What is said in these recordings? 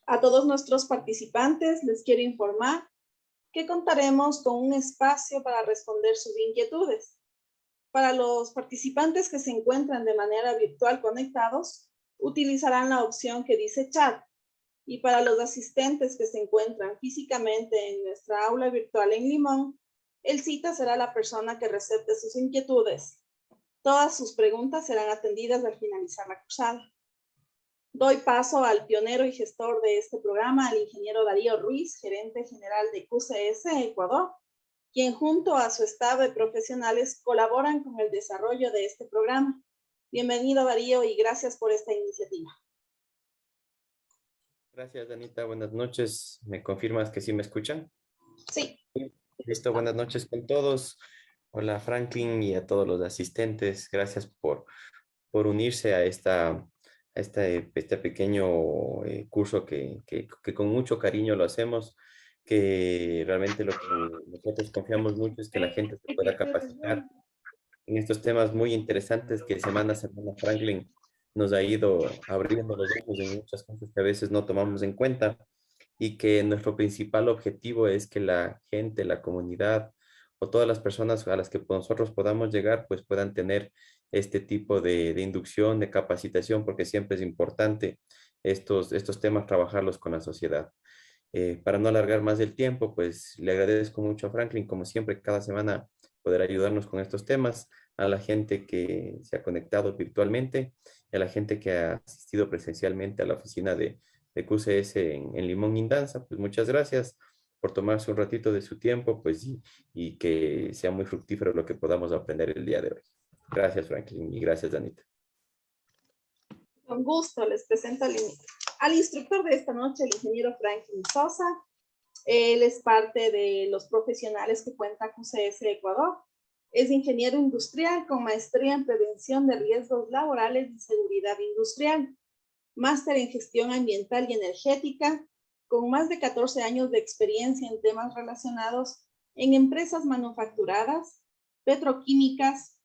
A todos nuestros participantes les quiero informar que contaremos con un espacio para responder sus inquietudes. Para los participantes que se encuentran de manera virtual conectados, utilizarán la opción que dice chat. Y para los asistentes que se encuentran físicamente en nuestra aula virtual en Limón, el cita será la persona que recepte sus inquietudes. Todas sus preguntas serán atendidas al finalizar la cursada. Doy paso al pionero y gestor de este programa, al ingeniero Darío Ruiz, gerente general de QCS Ecuador, quien junto a su staff de profesionales colaboran con el desarrollo de este programa. Bienvenido, Darío, y gracias por esta iniciativa. Gracias, Danita. Buenas noches. ¿Me confirmas que sí me escuchan? Sí. Listo, buenas noches con todos. Hola, Franklin, y a todos los asistentes. Gracias por unirse a este pequeño curso que con mucho cariño lo hacemos, que realmente lo que nosotros confiamos mucho es que la gente se pueda capacitar en estos temas muy interesantes que semana a semana Franklin nos ha ido abriendo los ojos en muchas cosas que a veces no tomamos en cuenta, y que nuestro principal objetivo es que la gente, la comunidad o todas las personas a las que nosotros podamos llegar, pues puedan tener este tipo de inducción, de capacitación, porque siempre es importante estos temas trabajarlos con la sociedad. Para no alargar más el tiempo, pues le agradezco mucho a Franklin, como siempre, cada semana poder ayudarnos con estos temas, a la gente que se ha conectado virtualmente y a la gente que ha asistido presencialmente a la oficina de QCS en Limón Indanza. Pues muchas gracias por tomarse un ratito de su tiempo, pues y que sea muy fructífero lo que podamos aprender el día de hoy. Gracias, Franklin, y gracias, Danita. Con gusto les presento al instructor de esta noche, el ingeniero Franklin Sosa. Él es parte de los profesionales que cuenta QCS Ecuador. Es ingeniero industrial con maestría en prevención de riesgos laborales y seguridad industrial, máster en gestión ambiental y energética, con más de 14 años de experiencia en temas relacionados en empresas manufacturadas, petroquímicas,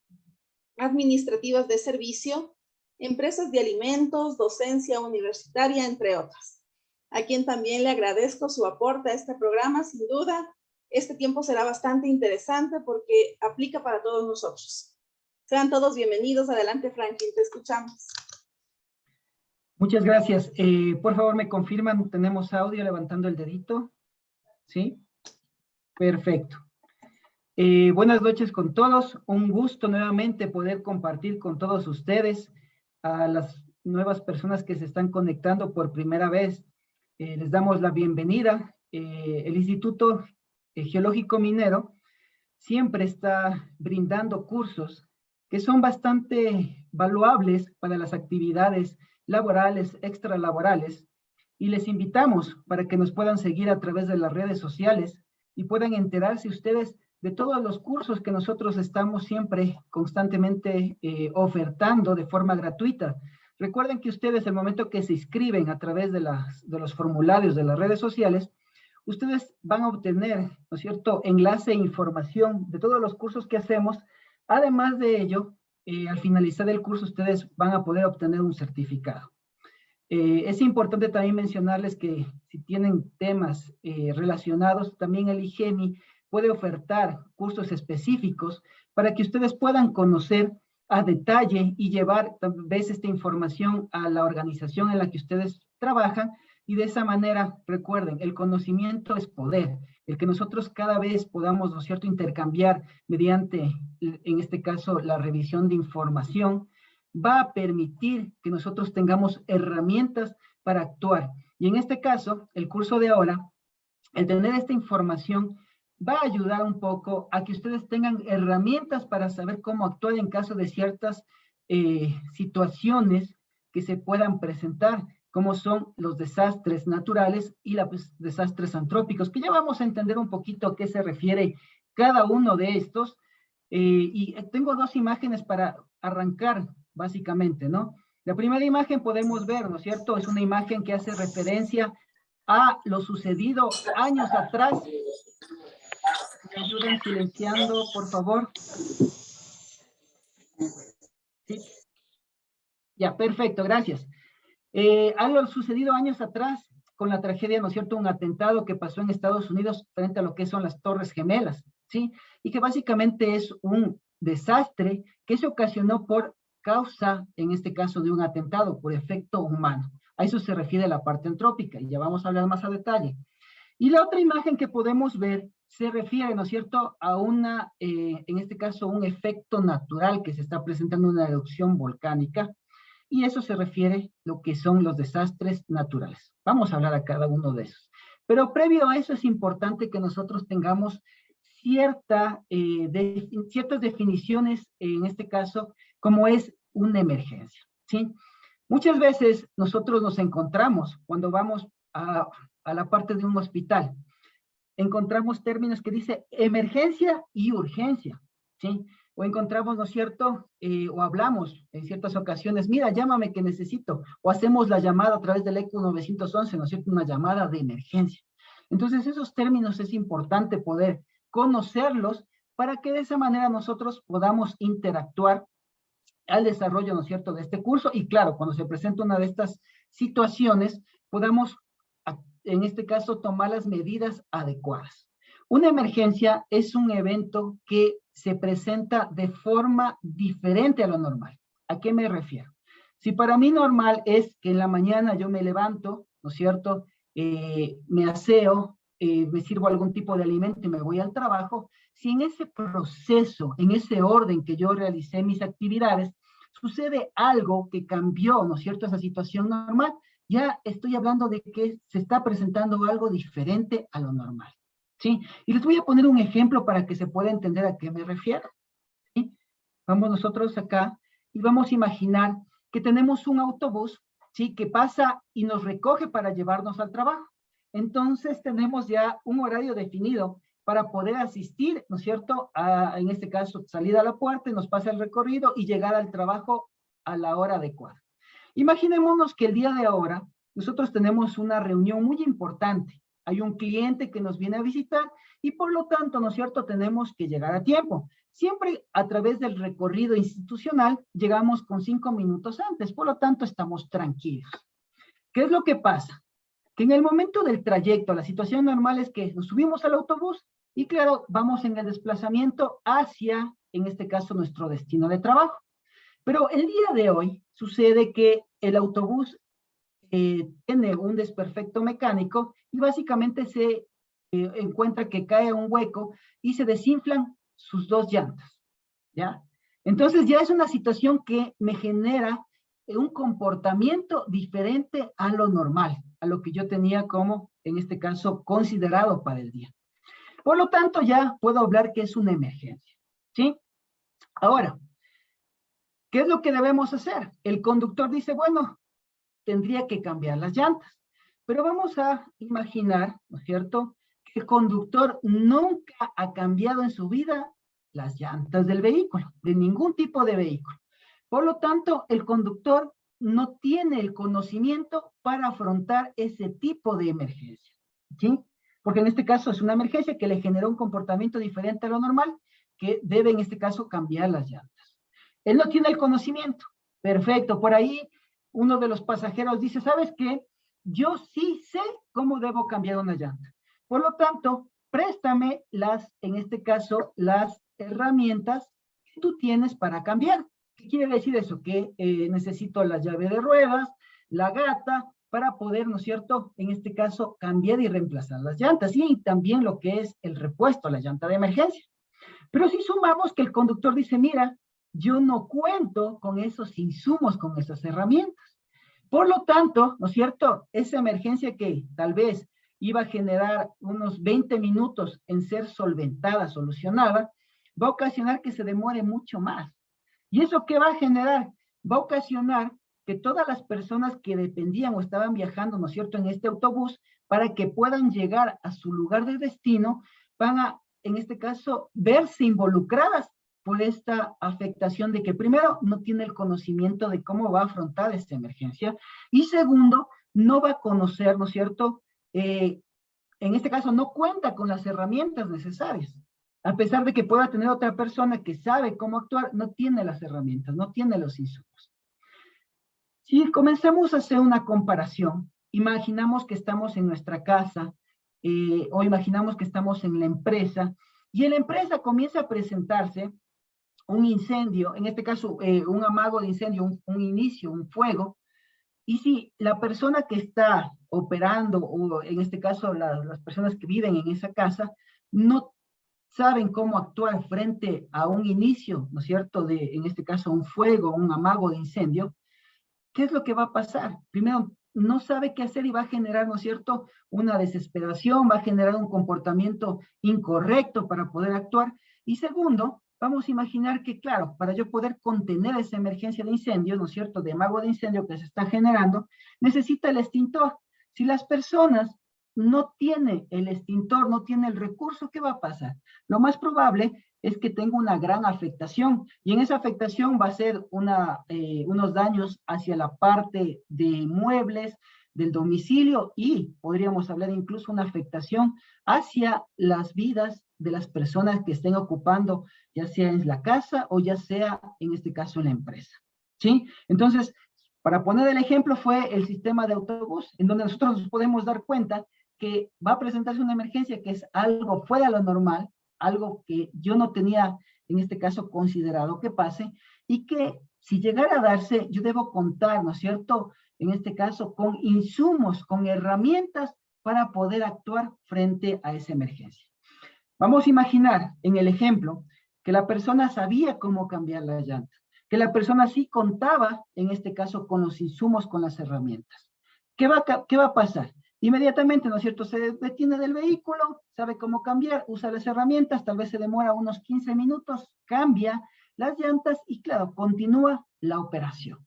administrativas de servicio, empresas de alimentos, docencia universitaria, entre otras. A quien también le agradezco su aporte a este programa. Sin duda, este tiempo será bastante interesante porque aplica para todos nosotros. Sean todos bienvenidos. Adelante, Franklin, te escuchamos. Muchas gracias. Por favor, me confirman, tenemos audio levantando el dedito. ¿Sí? Perfecto. Buenas noches con todos. Un gusto nuevamente poder compartir con todos ustedes, a las nuevas personas que se están conectando por primera vez. Les damos la bienvenida. El Instituto Geológico Minero siempre está brindando cursos que son bastante valuables para las actividades laborales, extralaborales, y les invitamos para que nos puedan seguir a través de las redes sociales y puedan enterarse ustedes de todos los cursos que nosotros estamos siempre constantemente ofertando de forma gratuita. Recuerden que ustedes, el momento que se inscriben a través de los formularios de las redes sociales, ustedes van a obtener, ¿no es cierto?, enlace e información de todos los cursos que hacemos. Además de ello, al finalizar el curso, ustedes van a poder obtener un certificado. Es importante también mencionarles que si tienen temas relacionados, también el IGEMI puede ofertar cursos específicos para que ustedes puedan conocer a detalle y llevar tal vez esta información a la organización en la que ustedes trabajan, y de esa manera, recuerden, el conocimiento es poder. El que nosotros cada vez podamos, ¿no es cierto?, intercambiar mediante, en este caso, la revisión de información, va a permitir que nosotros tengamos herramientas para actuar. Y en este caso, el curso de ahora, el tener esta información va a ayudar un poco a que ustedes tengan herramientas para saber cómo actuar en caso de ciertas situaciones que se puedan presentar, como son los desastres naturales y los desastres antrópicos, que ya vamos a entender un poquito a qué se refiere cada uno de estos. Y tengo dos imágenes para arrancar, básicamente, ¿no? La primera imagen podemos ver, ¿no es cierto? Es una imagen que hace referencia a lo sucedido años atrás. ¿Me ayudan silenciando, por favor? ¿Sí? Ya, perfecto, gracias. A lo sucedido años atrás con la tragedia, ¿no es cierto?, un atentado que pasó en Estados Unidos frente a lo que son las Torres Gemelas, ¿sí? Y que básicamente es un desastre que se ocasionó por causa, en este caso, de un atentado, por efecto humano. A eso se refiere la parte antrópica, y ya vamos a hablar más a detalle. Y la otra imagen que podemos ver se refiere, ¿no es cierto?, a una, en este caso, un efecto natural que se está presentando en una erupción volcánica, y eso se refiere a lo que son los desastres naturales. Vamos a hablar a cada uno de esos. Pero previo a eso es importante que nosotros tengamos ciertas definiciones, en este caso, como es una emergencia, ¿sí? Muchas veces nosotros nos encontramos, cuando vamos a la parte de un hospital, encontramos términos que dice emergencia y urgencia, ¿sí? O encontramos, ¿no es cierto?, o hablamos en ciertas ocasiones, mira, llámame que necesito, o hacemos la llamada a través del ECU 911, ¿no es cierto?, una llamada de emergencia. Entonces, esos términos es importante poder conocerlos para que de esa manera nosotros podamos interactuar al desarrollo, ¿no es cierto?, de este curso, y claro, cuando se presenta una de estas situaciones, podamos, en este caso, tomar las medidas adecuadas. Una emergencia es un evento que se presenta de forma diferente a lo normal. ¿A qué me refiero? Si para mí normal es que en la mañana yo me levanto, ¿no es cierto?, me aseo, me sirvo algún tipo de alimento y me voy al trabajo, si en ese proceso, en ese orden que yo realicé mis actividades, sucede algo que cambió, ¿no es cierto?, esa situación normal, ya estoy hablando de que se está presentando algo diferente a lo normal, ¿sí? Y les voy a poner un ejemplo para que se pueda entender a qué me refiero, ¿sí? Vamos nosotros acá y vamos a imaginar que tenemos un autobús, ¿sí?, que pasa y nos recoge para llevarnos al trabajo. Entonces tenemos ya un horario definido para poder asistir, ¿no es cierto?, en este caso, salir a la puerta y nos pasa el recorrido y llegar al trabajo a la hora adecuada. Imaginémonos que el día de ahora nosotros tenemos una reunión muy importante. Hay un cliente que nos viene a visitar y por lo tanto, ¿no es cierto?, tenemos que llegar a tiempo. Siempre a través del recorrido institucional llegamos con 5 minutos antes, por lo tanto estamos tranquilos. ¿Qué es lo que pasa? Que en el momento del trayecto, la situación normal es que nos subimos al autobús y claro, vamos en el desplazamiento hacia, en este caso, nuestro destino de trabajo. Pero el día de hoy sucede que el autobús tiene un desperfecto mecánico y básicamente se encuentra que cae un hueco y se desinflan sus 2 llantas, ¿ya? Entonces ya es una situación que me genera un comportamiento diferente a lo normal, a lo que yo tenía como, en este caso, considerado para el día. Por lo tanto, ya puedo hablar que es una emergencia, ¿sí? Ahora, ¿qué es lo que debemos hacer? El conductor dice, bueno, tendría que cambiar las llantas. Pero vamos a imaginar, ¿no es cierto?, que el conductor nunca ha cambiado en su vida las llantas del vehículo, de ningún tipo de vehículo. Por lo tanto, el conductor no tiene el conocimiento para afrontar ese tipo de emergencia, ¿sí? Porque en este caso es una emergencia que le generó un comportamiento diferente a lo normal, que debe en este caso cambiar las llantas. Él no tiene el conocimiento. Perfecto, por ahí uno de los pasajeros dice, ¿sabes qué? Yo sí sé cómo debo cambiar una llanta. Por lo tanto, préstame en este caso, las herramientas que tú tienes para cambiar. ¿Qué quiere decir eso? Que necesito la llave de ruedas, la gata, para poder, ¿no es cierto?, en este caso, cambiar y reemplazar las llantas. Y también lo que es el repuesto, la llanta de emergencia. Pero si sumamos que el conductor dice, mira, yo no cuento con esos insumos, con esas herramientas. Por lo tanto, ¿no es cierto?, esa emergencia que tal vez iba a generar unos 20 minutos en ser solventada, solucionada, va a ocasionar que se demore mucho más. ¿Y eso qué va a generar? Va a ocasionar que todas las personas que dependían o estaban viajando, ¿no es cierto?, en este autobús, para que puedan llegar a su lugar de destino, van a, en este caso, verse involucradas por esta afectación de que primero no tiene el conocimiento de cómo va a afrontar esta emergencia y segundo, no va a conocer, ¿no es cierto?, en este caso no cuenta con las herramientas necesarias. A pesar de que pueda tener otra persona que sabe cómo actuar, no tiene las herramientas, no tiene los insumos. Si comenzamos a hacer una comparación, imaginamos que estamos en nuestra casa o imaginamos que estamos en la empresa y en la empresa comienza a presentarse un incendio, en este caso un amago de incendio, un inicio, un fuego, y si la persona que está operando, o en este caso las personas que viven en esa casa, no saben cómo actuar frente a un inicio, ¿no es cierto?, en este caso un fuego, un amago de incendio, ¿qué es lo que va a pasar? Primero, no sabe qué hacer y va a generar, ¿no es cierto?, una desesperación, va a generar un comportamiento incorrecto para poder actuar. Y segundo, vamos a imaginar que, claro, para yo poder contener esa emergencia de incendio, ¿no es cierto?, de amago de incendio que se está generando, necesita el extintor. Si las personas no tienen el extintor, no tienen el recurso, ¿qué va a pasar? Lo más probable es que tenga una gran afectación, y en esa afectación va a ser unos daños hacia la parte de muebles, del domicilio, y podríamos hablar incluso una afectación hacia las vidas de las personas que estén ocupando, ya sea en la casa o ya sea, en este caso, en la empresa. ¿Sí? Entonces, para poner el ejemplo, fue el sistema de autobús, en donde nosotros nos podemos dar cuenta que va a presentarse una emergencia que es algo fuera de lo normal, algo que yo no tenía, en este caso, considerado que pase, y que si llegara a darse, yo debo contar, ¿no es cierto?, en este caso, con insumos, con herramientas para poder actuar frente a esa emergencia. Vamos a imaginar, en el ejemplo, que la persona sabía cómo cambiar la llanta, que la persona sí contaba, en este caso, con los insumos, con las herramientas. ¿Qué va a pasar? Inmediatamente, ¿no es cierto?, se detiene del vehículo, sabe cómo cambiar, usa las herramientas, tal vez se demora unos 15 minutos, cambia las llantas y, claro, continúa la operación.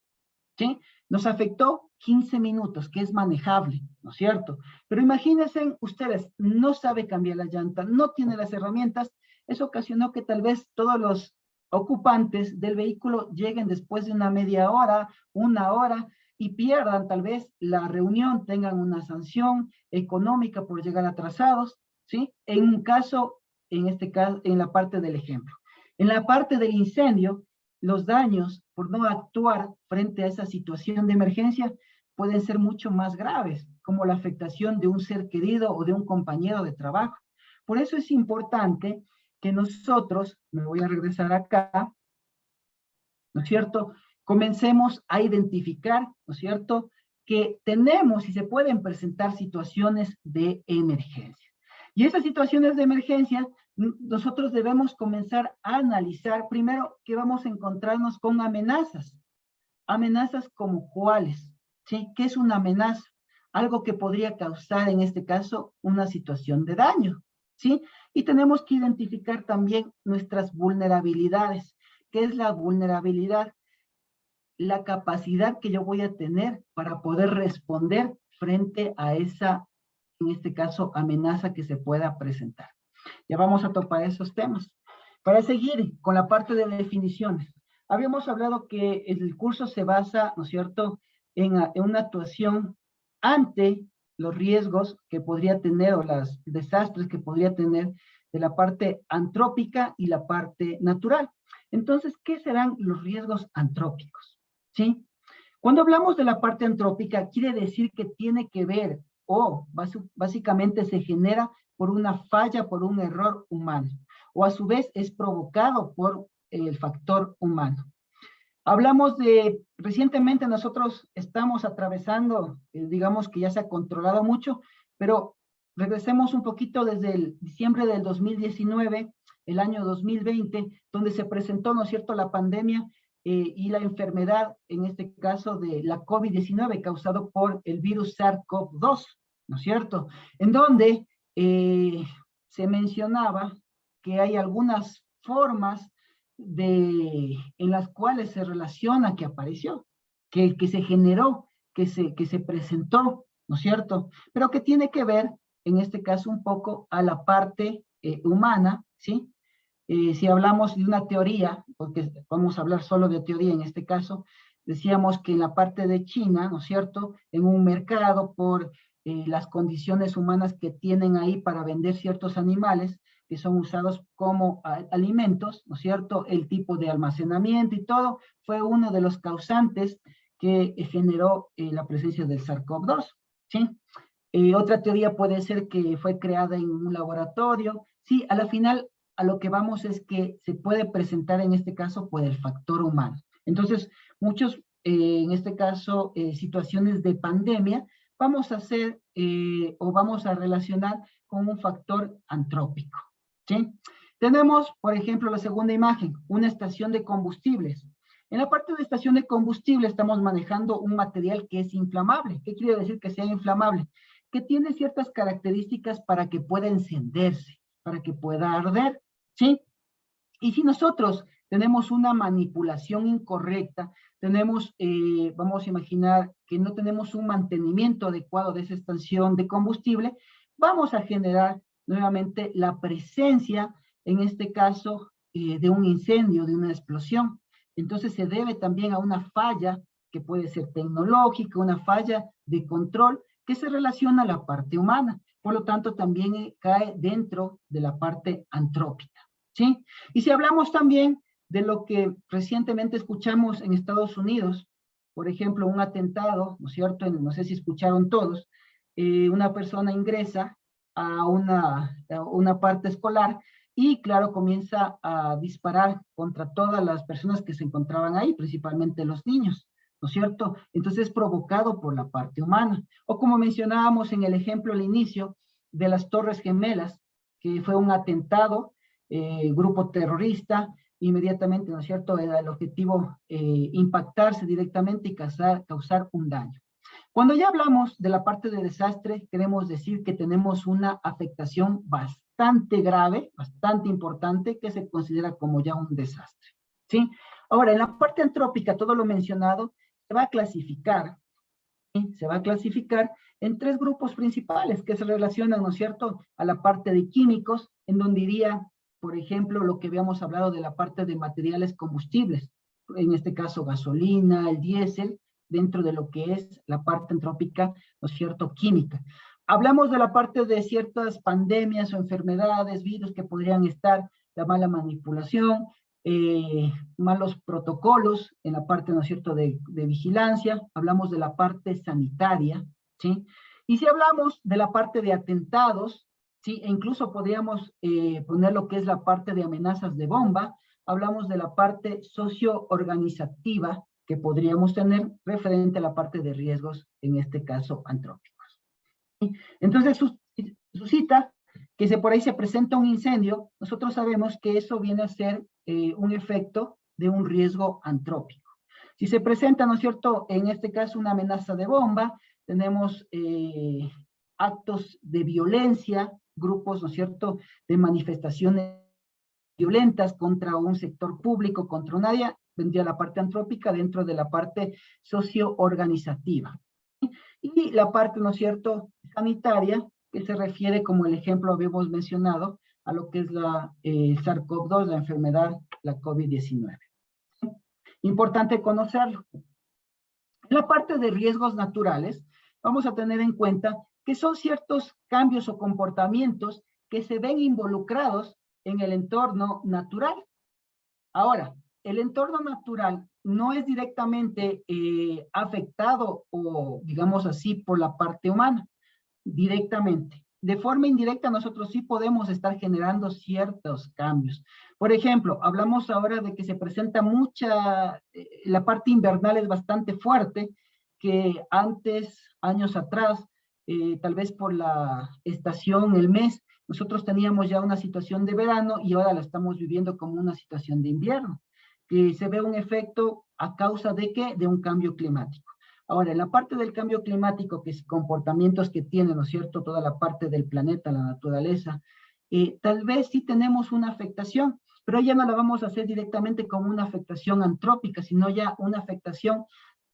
¿Sí? Nos afectó 15 minutos, que es manejable, ¿no es cierto? Pero imagínense ustedes, no sabe cambiar la llanta, no tiene las herramientas, eso ocasionó que tal vez todos los ocupantes del vehículo lleguen después de una media hora, una hora, y pierdan tal vez la reunión, tengan una sanción económica por llegar atrasados, ¿sí? En un caso, en este caso, en la parte del ejemplo. En la parte del incendio, los daños por no actuar frente a esa situación de emergencia pueden ser mucho más graves, como la afectación de un ser querido o de un compañero de trabajo. Por eso es importante que nosotros, me voy a regresar acá, ¿no es cierto?, comencemos a identificar, ¿no es cierto?, que tenemos y se pueden presentar situaciones de emergencia. Y esas situaciones de emergencia, nosotros debemos comenzar a analizar primero que vamos a encontrarnos con amenazas. Amenazas como cuáles, ¿sí? ¿Qué es una amenaza? Algo que podría causar, en este caso, una situación de daño, ¿sí? Y tenemos que identificar también nuestras vulnerabilidades. ¿Qué es la vulnerabilidad? La capacidad que yo voy a tener para poder responder frente a esa, en este caso, amenaza que se pueda presentar. Ya vamos a topar esos temas. Para seguir con la parte de definiciones, habíamos hablado que el curso se basa, ¿no es cierto?, en una actuación ante los riesgos que podría tener o los desastres que podría tener de la parte antrópica y la parte natural. Entonces, ¿qué serán los riesgos antrópicos? ¿Sí? Cuando hablamos de la parte antrópica, quiere decir que tiene que ver o básicamente se genera por una falla, por un error humano, o a su vez es provocado por el factor humano. Hablamos recientemente nosotros estamos atravesando, digamos que ya se ha controlado mucho, pero regresemos un poquito desde el diciembre del 2019, el año 2020, donde se presentó, ¿no es cierto?, la pandemia y la enfermedad, en este caso de la COVID-19, causado por el virus SARS-CoV-2, ¿no es cierto?, en donde se mencionaba que hay algunas formas en las cuales se relaciona que apareció, que se generó, que se presentó, ¿no es cierto?, pero que tiene que ver, en este caso, un poco a la parte humana, ¿sí? Si hablamos de una teoría, porque vamos a hablar solo de teoría en este caso, decíamos que en la parte de China, ¿no es cierto?, en un mercado por las condiciones humanas que tienen ahí para vender ciertos animales que son usados como alimentos, ¿no es cierto?, el tipo de almacenamiento y todo, fue uno de los causantes que generó la presencia del SARS-CoV-2, ¿sí? Otra teoría puede ser que fue creada en un laboratorio. Sí, a la final, a lo que vamos es que se puede presentar en este caso por el factor humano. Entonces, muchos, en este caso, situaciones de pandemia, vamos a hacer o vamos a relacionar con un factor antrópico, ¿sí? Tenemos, por ejemplo, la segunda imagen, una estación de combustibles. En la parte de estación de combustible estamos manejando un material que es inflamable. ¿Qué quiere decir que sea inflamable? Que tiene ciertas características para que pueda encenderse, para que pueda arder, ¿sí? Y si nosotros tenemos una manipulación incorrecta, tenemos, vamos a imaginar que no tenemos un mantenimiento adecuado de esa estación de combustible, vamos a generar nuevamente la presencia, en este caso, de un incendio, de una explosión. Entonces se debe también a una falla que puede ser tecnológica, una falla de control que se relaciona a la parte humana. Por lo tanto, también cae dentro de la parte antrópica, ¿sí? Y si hablamos también de lo que recientemente escuchamos en Estados Unidos, por ejemplo, un atentado, ¿no es cierto? No sé si escucharon todos, una persona ingresa a una parte escolar y, claro, comienza a disparar contra todas las personas que se encontraban ahí, principalmente los niños, ¿no es cierto? Entonces es provocado por la parte humana. O como mencionábamos en el ejemplo al inicio de las Torres Gemelas, que fue un atentado, grupo terrorista, inmediatamente, ¿no es cierto?, era el objetivo impactarse directamente y causar un daño. Cuando ya hablamos de la parte de desastre, queremos decir que tenemos una afectación bastante grave, bastante importante, que se considera como ya un desastre, ¿sí? Ahora, en la parte antrópica, todo lo mencionado, se va a clasificar, ¿sí? Se va a clasificar en tres grupos principales que se relacionan, ¿no es cierto?, a la parte de químicos, en donde iría, por ejemplo, lo que habíamos hablado de la parte de materiales combustibles, en este caso gasolina, el diésel, dentro de lo que es la parte antrópica, ¿no es cierto?, química. Hablamos de la parte de ciertas pandemias o enfermedades, virus que podrían estar, la mala manipulación, malos protocolos en la parte, ¿no es cierto?, de vigilancia. Hablamos de la parte sanitaria, ¿sí? Y si hablamos de la parte de atentados, ¿sí? E incluso podríamos poner lo que es la parte de amenazas de bomba. Hablamos de la parte socio-organizativa que podríamos tener referente a la parte de riesgos, en este caso antrópicos. ¿Sí? Entonces suscita que por ahí se presenta un incendio, nosotros sabemos que eso viene a ser un efecto de un riesgo antrópico. Si se presenta, ¿no es cierto?, en este caso una amenaza de bomba, tenemos actos de violencia, grupos, ¿no es cierto?, de manifestaciones violentas contra un sector público, contra un área, vendría la parte antrópica dentro de la parte socio-organizativa. Y la parte, ¿no es cierto?, sanitaria, que se refiere, como el ejemplo habíamos mencionado, a lo que es la SARS-CoV-2, la enfermedad, la COVID-19. Importante conocerlo. En la parte de riesgos naturales, vamos a tener en cuenta que son ciertos cambios o comportamientos que se ven involucrados en el entorno natural. Ahora, el entorno natural no es directamente afectado o, digamos así, por la parte humana, directamente. De forma indirecta, nosotros sí podemos estar generando ciertos cambios. Por ejemplo, hablamos ahora de que se presenta la parte invernal es bastante fuerte, que antes, años atrás, tal vez por la estación, el mes, nosotros teníamos ya una situación de verano y ahora la estamos viviendo como una situación de invierno, que se ve un efecto a causa de ¿qué? De un cambio climático. Ahora, en la parte del cambio climático, que es comportamientos que tiene, ¿no es cierto?, toda la parte del planeta, la naturaleza, tal vez sí tenemos una afectación, pero ya no la vamos a hacer directamente como una afectación antrópica, sino ya una afectación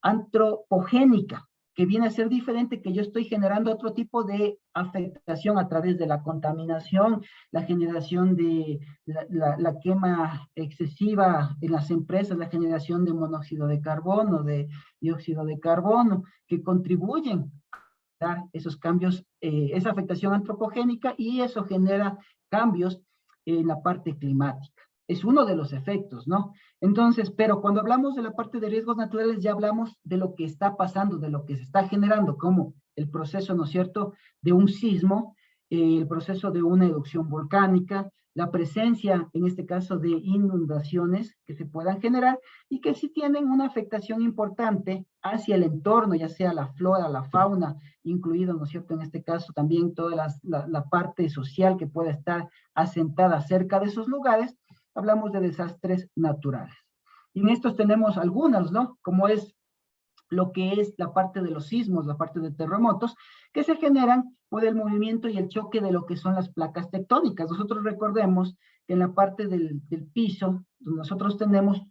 antropogénica, que viene a ser diferente, que yo estoy generando otro tipo de afectación a través de la contaminación, la generación de la quema excesiva en las empresas, la generación de monóxido de carbono, de dióxido de carbono, que contribuyen a dar esos cambios, esa afectación antropogénica, y eso genera cambios en la parte climática. Es uno de los efectos, ¿no? Entonces, pero cuando hablamos de la parte de riesgos naturales, ya hablamos de lo que está pasando, de lo que se está generando, como el proceso, ¿no es cierto?, de un sismo, el proceso de una erupción volcánica, la presencia, en este caso, de inundaciones que se puedan generar y que sí tienen una afectación importante hacia el entorno, ya sea la flora, la fauna, incluido, ¿no es cierto?, en este caso también toda la parte social que pueda estar asentada cerca de esos lugares. Hablamos de desastres naturales. Y en estos tenemos algunos, ¿no?, como es lo que es la parte de los sismos, la parte de terremotos, que se generan por el movimiento y el choque de lo que son las placas tectónicas. Nosotros recordemos que en la parte del piso, donde nosotros tenemos,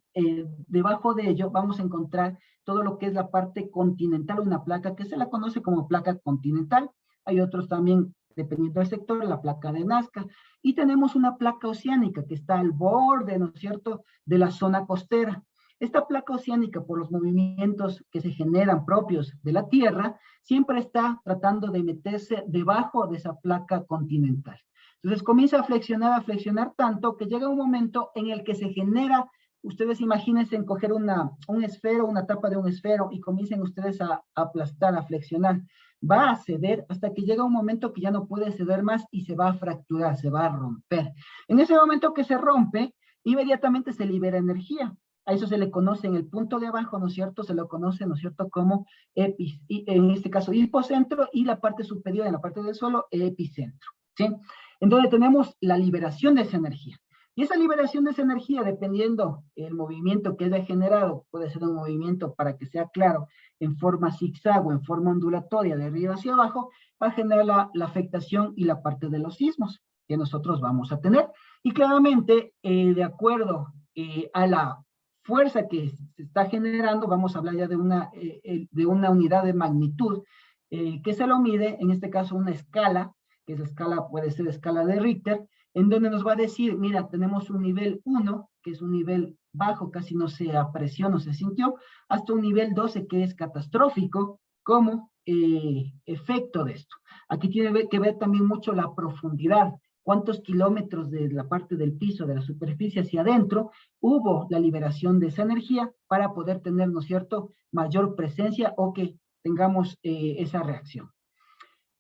debajo de ello, vamos a encontrar todo lo que es la parte continental, una placa que se la conoce como placa continental. Hay otros también, dependiendo del sector, la placa de Nazca. Y tenemos una placa oceánica que está al borde, ¿no es cierto?, de la zona costera. Esta placa oceánica, por los movimientos que se generan propios de la Tierra, siempre está tratando de meterse debajo de esa placa continental. Entonces comienza a flexionar tanto que llega un momento en el que se genera, ustedes imagínense en coger un esfero, una tapa de un esfero, y comiencen ustedes a aplastar, a flexionar. Va a ceder hasta que llega un momento que ya no puede ceder más y se va a fracturar, se va a romper. En ese momento que se rompe, inmediatamente se libera energía. A eso se le conoce en el punto de abajo, ¿no es cierto? Se lo conoce, ¿no es cierto?, como en este caso hipocentro, y la parte superior, en la parte del suelo, epicentro, ¿sí? Entonces tenemos la liberación de esa energía. Y esa liberación de esa energía, dependiendo el movimiento que haya generado, puede ser un movimiento, para que sea claro, en forma zigzag o en forma ondulatoria, de arriba hacia abajo, va a generar la afectación y la parte de los sismos que nosotros vamos a tener. Y claramente, de acuerdo a la fuerza que se está generando, vamos a hablar ya de una unidad de magnitud, que se lo mide, en este caso una escala, que esa escala puede ser escala de Richter, en donde nos va a decir, mira, tenemos un nivel 1, que es un nivel bajo, casi no se apreció, no se sintió, hasta un nivel 12, que es catastrófico, como efecto de esto. Aquí tiene que ver también mucho la profundidad, cuántos kilómetros de la parte del piso, de la superficie hacia adentro, hubo la liberación de esa energía para poder tener, ¿no es cierto?, mayor presencia o que tengamos esa reacción.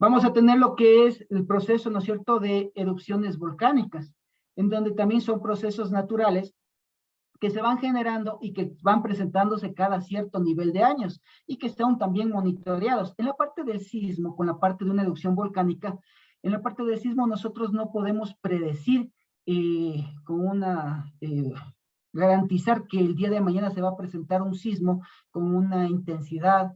Vamos a tener lo que es el proceso, ¿no es cierto?, de erupciones volcánicas, en donde también son procesos naturales que se van generando y que van presentándose cada cierto nivel de años y que están también monitoreados. En la parte del sismo, con la parte de una erupción volcánica, en la parte del sismo nosotros no podemos predecir garantizar que el día de mañana se va a presentar un sismo con una intensidad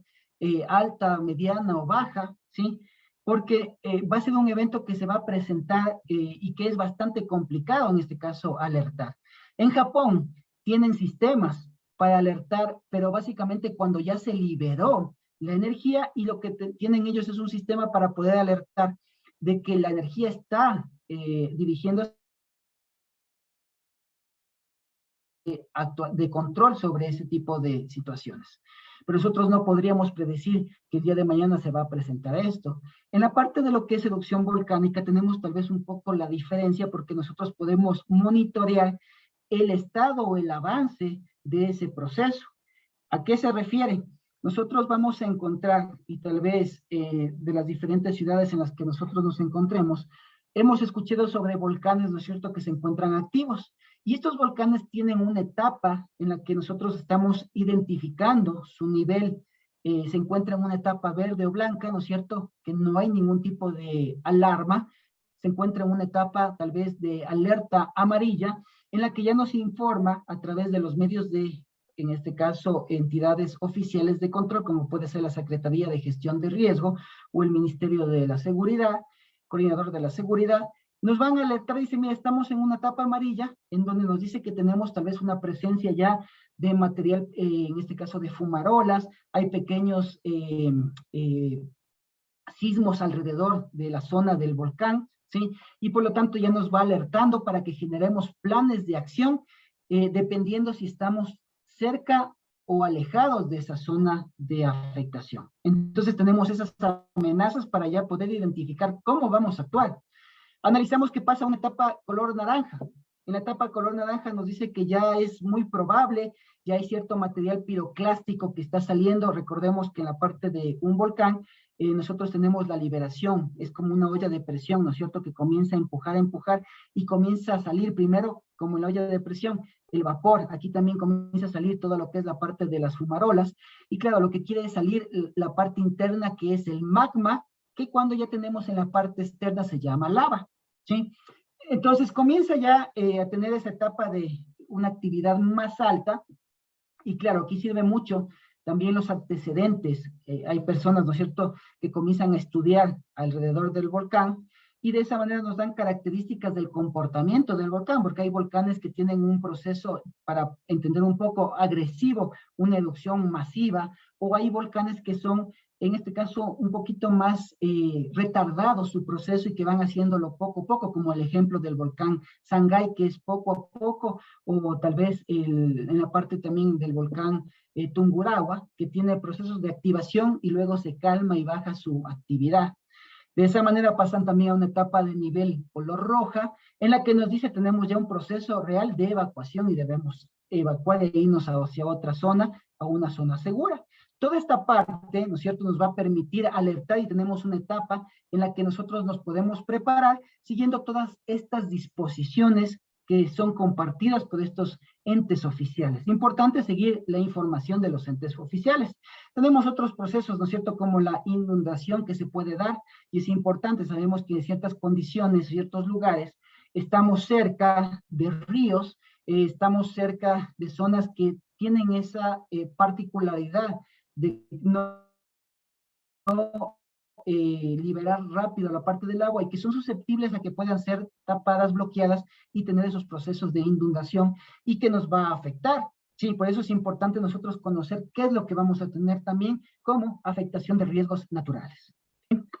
alta, mediana o baja, ¿sí? Porque va a ser un evento que se va a presentar y que es bastante complicado en este caso alertar. En Japón tienen sistemas para alertar, pero básicamente cuando ya se liberó la energía, y lo que tienen ellos es un sistema para poder alertar de que la energía está dirigiéndose de control sobre ese tipo de situaciones. Pero nosotros no podríamos predecir que el día de mañana se va a presentar esto. En la parte de lo que es erupción volcánica tenemos tal vez un poco la diferencia, porque nosotros podemos monitorear el estado o el avance de ese proceso. ¿A qué se refiere? Nosotros vamos a encontrar, y tal vez de las diferentes ciudades en las que nosotros nos encontremos, hemos escuchado sobre volcanes, ¿no es cierto?, que se encuentran activos. Y estos volcanes tienen una etapa en la que nosotros estamos identificando su nivel, se encuentra en una etapa verde o blanca, ¿no es cierto?, que no hay ningún tipo de alarma, se encuentra en una etapa tal vez de alerta amarilla, en la que ya nos informa a través de los medios de, en este caso, entidades oficiales de control, como puede ser la Secretaría de Gestión de Riesgo o el Ministerio de la Seguridad, coordinador de la seguridad, nos van a alertar y dicen, mira, estamos en una etapa amarilla, en donde nos dice que tenemos tal vez una presencia ya de material, en este caso de fumarolas, hay pequeños sismos alrededor de la zona del volcán, ¿sí? Y por lo tanto ya nos va alertando para que generemos planes de acción, dependiendo si estamos cerca o alejados de esa zona de afectación. Entonces tenemos esas amenazas para ya poder identificar cómo vamos a actuar. Analizamos qué pasa en una etapa color naranja. En la etapa color naranja nos dice que ya es muy probable, ya hay cierto material piroclástico que está saliendo. Recordemos que en la parte de un volcán nosotros tenemos la liberación, es como una olla de presión, ¿no es cierto?, que comienza a empujar, y comienza a salir primero, como en la olla de presión, el vapor. Aquí también comienza a salir todo lo que es la parte de las fumarolas, y claro, lo que quiere es salir la parte interna, que es el magma, que cuando ya tenemos en la parte externa se llama lava, ¿sí? Entonces comienza ya a tener esa etapa de una actividad más alta, y claro, aquí sirve mucho también los antecedentes. Hay personas, ¿no es cierto?, que comienzan a estudiar alrededor del volcán, y de esa manera nos dan características del comportamiento del volcán, porque hay volcanes que tienen un proceso, para entender un poco, agresivo, una erupción masiva, o hay volcanes que son, en este caso, un poquito más retardado su proceso, y que van haciéndolo poco a poco, como el ejemplo del volcán Sangay, que es poco a poco, o tal vez en la parte también del volcán Tungurahua, que tiene procesos de activación y luego se calma y baja su actividad. De esa manera pasan también a una etapa de nivel color roja, en la que nos dice tenemos ya un proceso real de evacuación y debemos evacuar e irnos hacia otra zona, a una zona segura. Toda esta parte, ¿no es cierto?, nos va a permitir alertar, y tenemos una etapa en la que nosotros nos podemos preparar siguiendo todas estas disposiciones que son compartidas por estos entes oficiales. Importante seguir la información de los entes oficiales. Tenemos otros procesos, ¿no es cierto?, como la inundación que se puede dar, y es importante, sabemos que en ciertas condiciones, ciertos lugares, estamos cerca de ríos, estamos cerca de zonas que tienen esa particularidad de no liberar rápido la parte del agua, y que son susceptibles a que puedan ser tapadas, bloqueadas, y tener esos procesos de inundación, y que nos va a afectar. Sí, por eso es importante nosotros conocer qué es lo que vamos a tener también como afectación de riesgos naturales.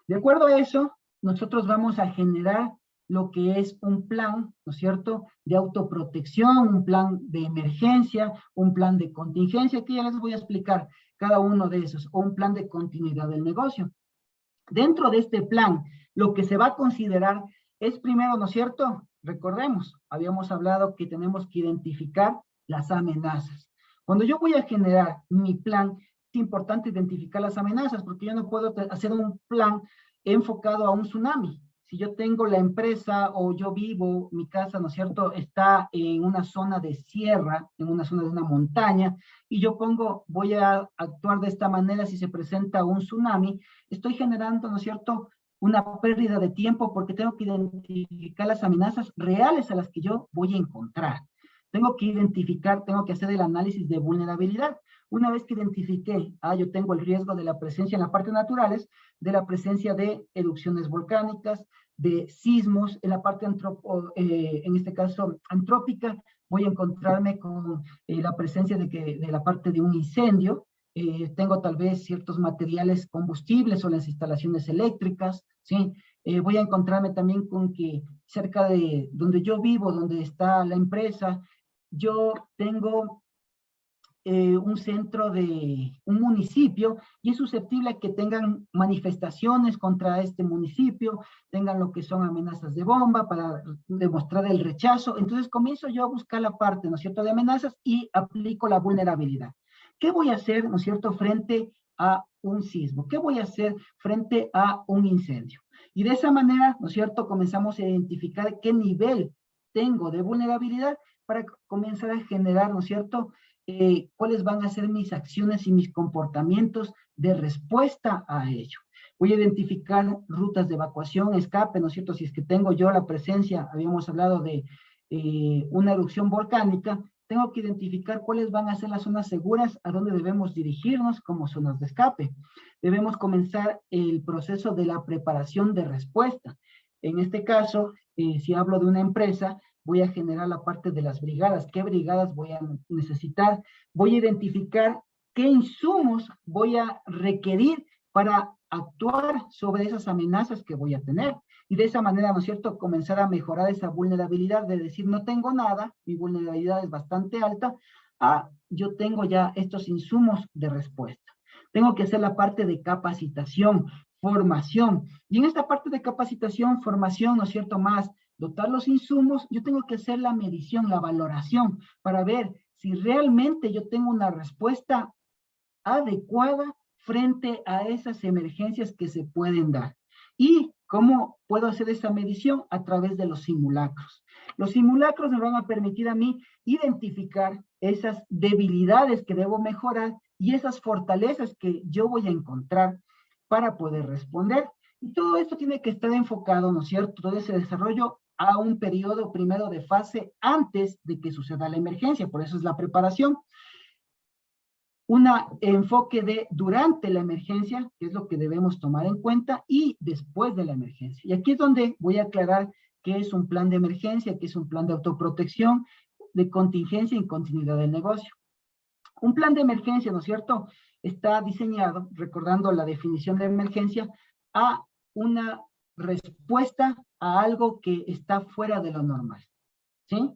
De acuerdo a eso, nosotros vamos a generar lo que es un plan, ¿no es cierto?, de autoprotección, un plan de emergencia, un plan de contingencia, que ya les voy a explicar cada uno de esos, o un plan de continuidad del negocio. Dentro de este plan, lo que se va a considerar es primero, ¿no es cierto?, recordemos, habíamos hablado que tenemos que identificar las amenazas. Cuando yo voy a generar mi plan, es importante identificar las amenazas, porque yo no puedo hacer un plan enfocado a un tsunami. Si yo tengo la empresa, o yo vivo, mi casa, ¿no es cierto?, está en una zona de sierra, en una zona de una montaña, y yo voy a actuar de esta manera si se presenta un tsunami, estoy generando, ¿no es cierto?, una pérdida de tiempo, porque tengo que identificar las amenazas reales a las que yo voy a encontrar. Tengo que identificar, tengo que hacer el análisis de vulnerabilidad. Una vez que identifiqué, yo tengo el riesgo de la presencia en las partes naturales, de la presencia de erupciones volcánicas, de sismos, en la parte en este caso antrópica, voy a encontrarme con la presencia de la parte de un incendio. Tengo tal vez ciertos materiales combustibles o las instalaciones eléctricas, ¿sí? Voy a encontrarme también con que cerca de donde yo vivo, donde está la empresa, yo tengo un centro de un municipio, y es susceptible a que tengan manifestaciones contra este municipio, tengan lo que son amenazas de bomba para demostrar el rechazo. Entonces comienzo yo a buscar la parte, ¿no es cierto?, de amenazas, y aplico la vulnerabilidad. ¿Qué voy a hacer, ¿no es cierto?, frente a un sismo? ¿Qué voy a hacer frente a un incendio? Y de esa manera, ¿no es cierto?, comenzamos a identificar qué nivel tengo de vulnerabilidad, para comenzar a generar, ¿no es cierto?, cuáles van a ser mis acciones y mis comportamientos de respuesta a ello. Voy a identificar rutas de evacuación, escape, ¿no es cierto? Si es que tengo yo la presencia, habíamos hablado de una erupción volcánica, tengo que identificar cuáles van a ser las zonas seguras a donde debemos dirigirnos como zonas de escape. Debemos comenzar el proceso de la preparación de respuesta. En este caso, si hablo de una empresa, voy a generar la parte de las brigadas. ¿Qué brigadas voy a necesitar? Voy a identificar qué insumos voy a requerir para actuar sobre esas amenazas que voy a tener. Y de esa manera, ¿no es cierto?, comenzar a mejorar esa vulnerabilidad de decir, no tengo nada, mi vulnerabilidad es bastante alta, yo tengo ya estos insumos de respuesta. Tengo que hacer la parte de capacitación, formación. Y en esta parte de capacitación, formación, ¿no es cierto?, más dotar los insumos, yo tengo que hacer la medición, la valoración, para ver si realmente yo tengo una respuesta adecuada frente a esas emergencias que se pueden dar. ¿Y cómo puedo hacer esa medición? A través de los simulacros. Los simulacros me van a permitir a mí identificar esas debilidades que debo mejorar y esas fortalezas que yo voy a encontrar para poder responder. Y todo esto tiene que estar enfocado, ¿no es cierto?, todo ese desarrollo a un periodo primero de fase antes de que suceda la emergencia. Por eso es la preparación. Un enfoque de durante la emergencia, que es lo que debemos tomar en cuenta, y después de la emergencia. Y aquí es donde voy a aclarar qué es un plan de emergencia, qué es un plan de autoprotección, de contingencia y continuidad del negocio. Un plan de emergencia, ¿no es cierto?, está diseñado, recordando la definición de emergencia, a una respuesta a algo que está fuera de lo normal, ¿sí?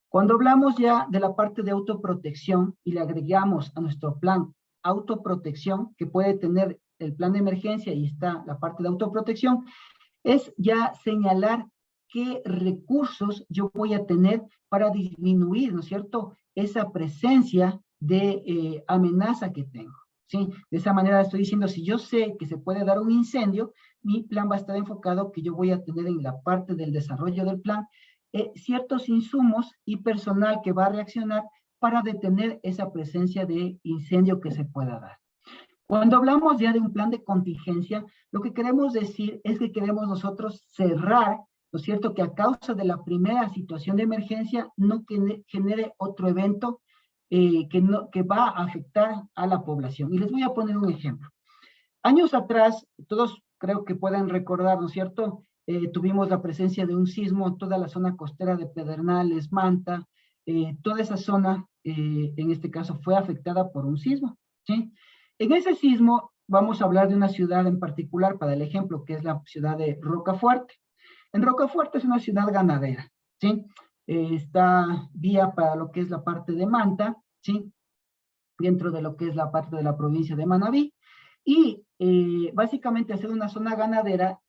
Cuando hablamos ya de la parte de autoprotección y le agregamos a nuestro plan autoprotección, que puede tener el plan de emergencia y está la parte de autoprotección, es ya señalar qué recursos yo voy a tener para disminuir, ¿no es cierto?, esa presencia de amenaza que tengo, ¿sí? De esa manera estoy diciendo, si yo sé que se puede dar un incendio, mi plan va a estar enfocado que yo voy a tener en la parte del desarrollo del plan ciertos insumos y personal que va a reaccionar para detener esa presencia de incendio que se pueda dar. Cuando hablamos ya de un plan de contingencia, lo que queremos decir es que queremos nosotros cerrar, ¿no es cierto?, que a causa de la primera situación de emergencia no genere otro evento que va a afectar a la población. Y les voy a poner un ejemplo. Años atrás, todos creo que pueden recordar, ¿no es cierto?, tuvimos la presencia de un sismo en toda la zona costera de Pedernales, Manta, toda esa zona, en este caso, fue afectada por un sismo, ¿sí? En ese sismo, vamos a hablar de una ciudad en particular, para el ejemplo, que es la ciudad de Rocafuerte. En Rocafuerte es una ciudad ganadera, ¿sí? Está vía para lo que es la parte de Manta, ¿sí?, dentro de lo que es la parte de la provincia de Manabí. Y básicamente, al ser una zona ganadera,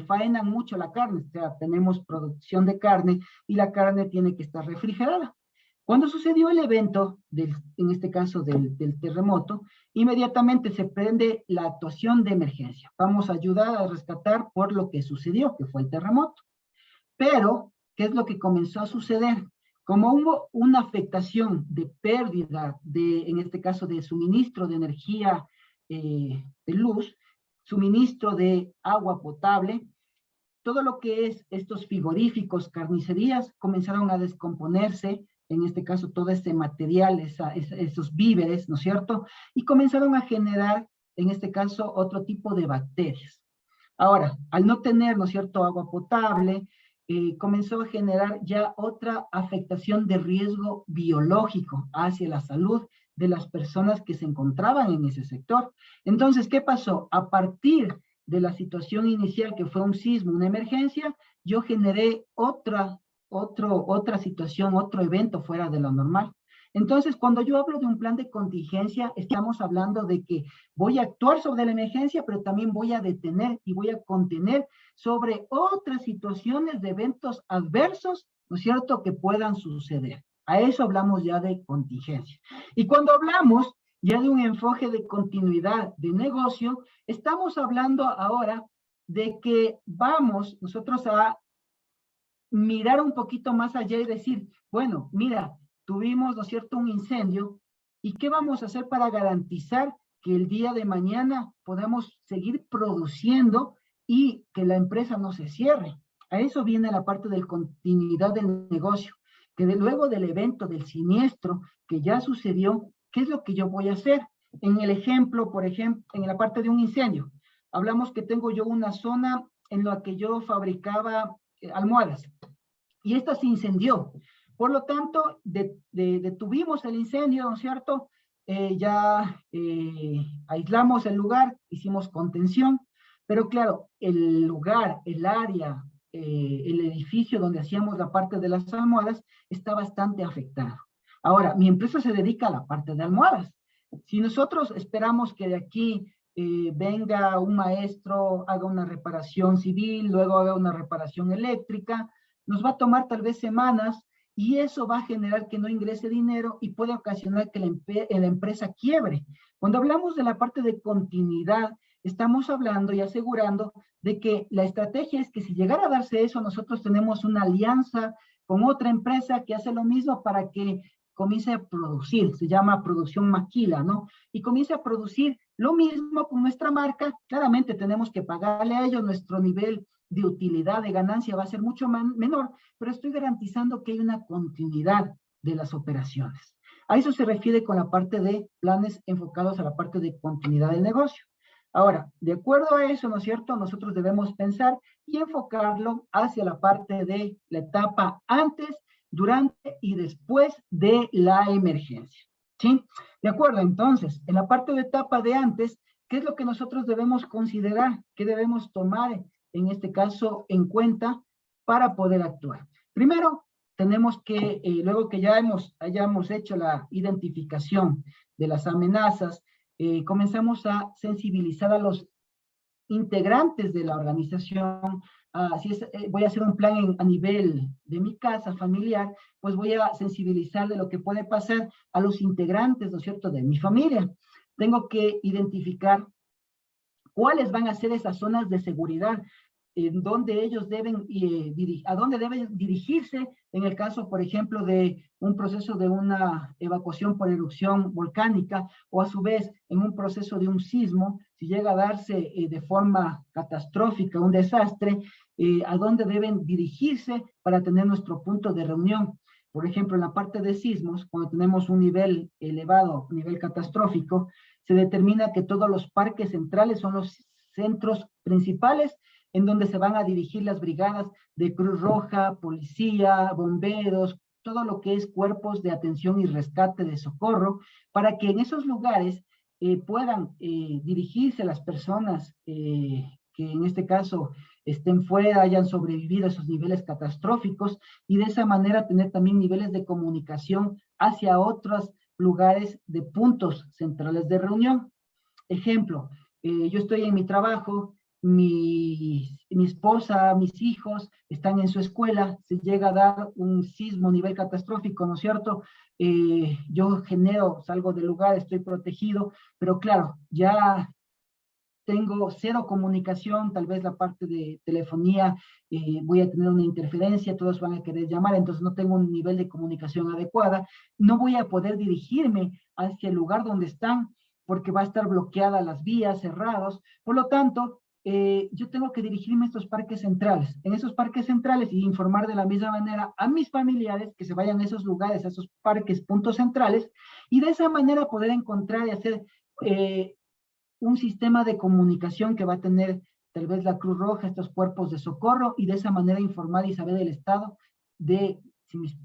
faenan mucho la carne, o sea, tenemos producción de carne y la carne tiene que estar refrigerada. Cuando sucedió el evento, en este caso del terremoto, inmediatamente se prende la actuación de emergencia. Vamos a ayudar a rescatar por lo que sucedió, que fue el terremoto. Pero, ¿qué es lo que comenzó a suceder? Como hubo una afectación de pérdida, en este caso, de suministro de energía, de luz, suministro de agua potable, todo lo que es estos frigoríficos, carnicerías, comenzaron a descomponerse, en este caso todo este material, esos víveres, ¿no es cierto? Y comenzaron a generar, en este caso, otro tipo de bacterias. Ahora, al no tener, ¿no es cierto?, agua potable, comenzó a generar ya otra afectación de riesgo biológico hacia la salud de las personas que se encontraban en ese sector. Entonces, ¿qué pasó? A partir de la situación inicial, que fue un sismo, una emergencia, yo generé otra situación, otro evento fuera de lo normal. Entonces, cuando yo hablo de un plan de contingencia, estamos hablando de que voy a actuar sobre la emergencia, pero también voy a detener y voy a contener sobre otras situaciones de eventos adversos, ¿no es cierto?, que puedan suceder. A eso hablamos ya de contingencia. Y cuando hablamos ya de un enfoque de continuidad de negocio, estamos hablando ahora de que vamos nosotros a mirar un poquito más allá y decir, bueno, mira, tuvimos, ¿no es cierto?, un incendio, ¿y qué vamos a hacer para garantizar que el día de mañana podamos seguir produciendo y que la empresa no se cierre? A eso viene la parte de continuidad del negocio, que luego del evento, del siniestro que ya sucedió, ¿qué es lo que yo voy a hacer? En el ejemplo, por ejemplo, en la parte de un incendio, hablamos que tengo yo una zona en la que yo fabricaba almohadas, y esta se incendió. Por lo tanto, detuvimos el incendio, ¿no es cierto? Aislamos el lugar, hicimos contención, pero claro, el lugar, el área, el edificio donde hacíamos la parte de las almohadas está bastante afectado. Ahora, mi empresa se dedica a la parte de almohadas. Si nosotros esperamos que de aquí venga un maestro, haga una reparación civil, luego haga una reparación eléctrica, nos va a tomar tal vez semanas y eso va a generar que no ingrese dinero y puede ocasionar que la empresa quiebre. Cuando hablamos de la parte de continuidad, estamos hablando y asegurando de que la estrategia es que si llegara a darse eso, nosotros tenemos una alianza con otra empresa que hace lo mismo para que comience a producir, se llama producción maquila, ¿no? Y comience a producir lo mismo con nuestra marca. Claramente tenemos que pagarle a ellos, nuestro nivel de utilidad, de ganancia va a ser mucho menor, pero estoy garantizando que hay una continuidad de las operaciones. A eso se refiere con la parte de planes enfocados a la parte de continuidad del negocio. Ahora, de acuerdo a eso, ¿no es cierto? Nosotros debemos pensar y enfocarlo hacia la parte de la etapa antes, durante y después de la emergencia, ¿sí? De acuerdo, entonces, en la parte de etapa de antes, ¿qué es lo que nosotros debemos considerar? ¿Qué debemos tomar, en este caso, en cuenta para poder actuar? Primero, tenemos que, luego que ya hayamos hecho la identificación de las amenazas, comenzamos a sensibilizar a los integrantes de la organización. Si voy a hacer un plan a nivel de mi casa familiar, pues voy a sensibilizar de lo que puede pasar a los integrantes, ¿no es cierto?, de mi familia. Tengo que identificar cuáles van a ser esas zonas de seguridad, en donde ellos deben, a dónde deben dirigirse en el caso, por ejemplo, de un proceso de una evacuación por erupción volcánica, o a su vez en un proceso de un sismo, si llega a darse de forma catastrófica un desastre, a dónde deben dirigirse para tener nuestro punto de reunión. Por ejemplo, en la parte de sismos, cuando tenemos un nivel elevado, nivel catastrófico, se determina que todos los parques centrales son los centros principales en donde se van a dirigir las brigadas de Cruz Roja, policía, bomberos, todo lo que es cuerpos de atención y rescate de socorro, para que en esos lugares puedan dirigirse las personas que en este caso estén fuera, hayan sobrevivido a esos niveles catastróficos, y de esa manera tener también niveles de comunicación hacia otros lugares de puntos centrales de reunión. Ejemplo, yo estoy en mi trabajo, mi esposa, mis hijos están en su escuela, se llega a dar un sismo a nivel catastrófico, ¿no es cierto? Yo salgo del lugar, estoy protegido, pero claro, ya tengo cero comunicación, tal vez la parte de telefonía, voy a tener una interferencia, todos van a querer llamar, entonces no tengo un nivel de comunicación adecuada, no voy a poder dirigirme hacia el lugar donde están, porque va a estar bloqueada las vías, cerrados. Por lo tanto, yo tengo que dirigirme a estos parques centrales. En esos parques centrales, y informar de la misma manera a mis familiares que se vayan a esos lugares, a esos parques, puntos centrales, y de esa manera poder encontrar y hacer un sistema de comunicación que va a tener tal vez la Cruz Roja, estos cuerpos de socorro, y de esa manera informar y saber del estado de si mis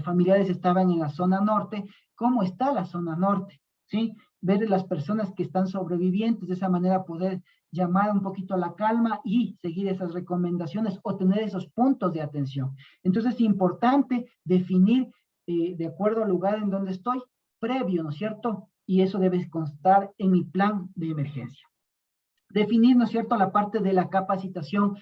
familiares estaban en la zona norte, cómo está la zona norte, ¿sí? Ver las personas que están sobrevivientes, de esa manera poder llamar un poquito a la calma y seguir esas recomendaciones o tener esos puntos de atención. Entonces es importante definir de acuerdo al lugar en donde estoy, previo, ¿no es cierto? Y eso debe constar en mi plan de emergencia. Definir, ¿no es cierto?, la parte de la capacitación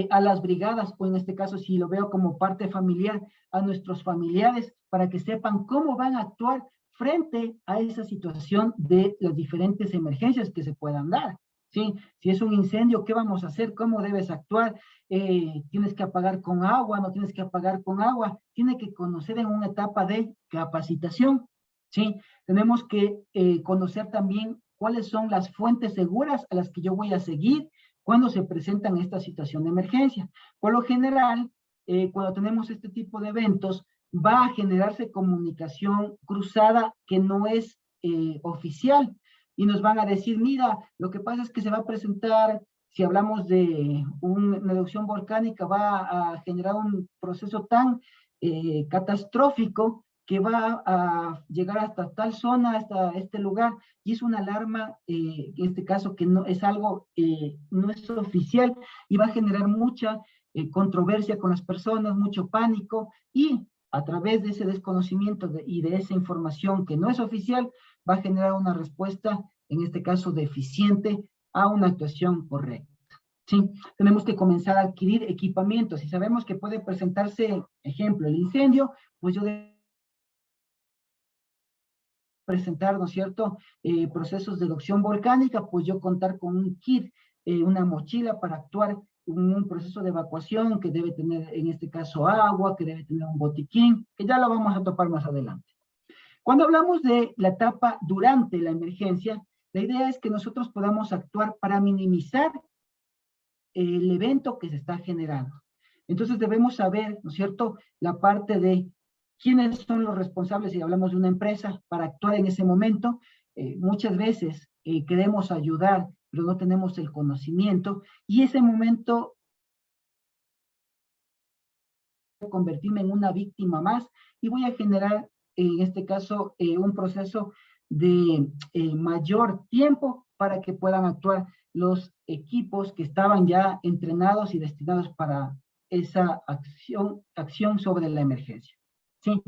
a las brigadas, o en este caso, si lo veo como parte familiar, a nuestros familiares, para que sepan cómo van a actuar frente a esa situación de las diferentes emergencias que se puedan dar, ¿sí? Si es un incendio, ¿qué vamos a hacer? ¿Cómo debes actuar? ¿Tienes que apagar con agua? ¿No tienes que apagar con agua? Tiene que conocer en una etapa de capacitación, ¿sí? Tenemos que conocer también cuáles son las fuentes seguras a las que yo voy a seguir cuando se presentan esta situación de emergencia. Por lo general, cuando tenemos este tipo de eventos, va a generarse comunicación cruzada que no es oficial, y nos van a decir, mira, lo que pasa es que se va a presentar, si hablamos de una erupción volcánica, va a generar un proceso tan catastrófico que va a llegar hasta tal zona, hasta este lugar, y es una alarma, en este caso, que no es algo, no es oficial, y va a generar mucha controversia con las personas, mucho pánico, y a través de ese desconocimiento y de esa información que no es oficial, va a generar una respuesta, en este caso deficiente, a una actuación correcta. ¿sí? Tenemos que comenzar a adquirir equipamientos. Si sabemos que puede presentarse, ejemplo, el incendio, pues yo debo presentar, ¿no es cierto?, procesos de erupción volcánica, pues yo contar con un kit, una mochila para actuar en un proceso de evacuación que debe tener, en este caso, agua, que debe tener un botiquín, que ya lo vamos a topar más adelante. Cuando hablamos de la etapa durante la emergencia, la idea es que nosotros podamos actuar para minimizar el evento que se está generando. Entonces debemos saber, ¿no es cierto?, la parte de quiénes son los responsables, si hablamos de una empresa, para actuar en ese momento. Muchas veces queremos ayudar, pero no tenemos el conocimiento, y ese momento convertirme en una víctima más, y voy a generar, en este caso, un proceso de mayor tiempo para que puedan actuar los equipos que estaban ya entrenados y destinados para esa acción sobre la emergencia. ¿Sí?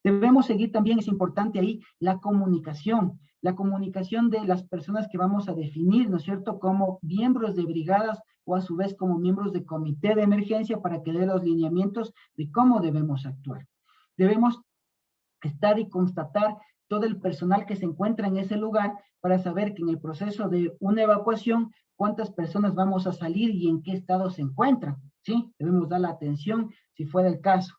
Debemos seguir también, es importante ahí, la comunicación de las personas que vamos a definir, ¿no es cierto?, como miembros de brigadas o a su vez como miembros de comité de emergencia para que dé los lineamientos de cómo debemos actuar. Debemos estar y constatar todo el personal que se encuentra en ese lugar para saber que en el proceso de una evacuación, cuántas personas vamos a salir y en qué estado se encuentran, ¿sí? Debemos dar la atención si fuera el caso.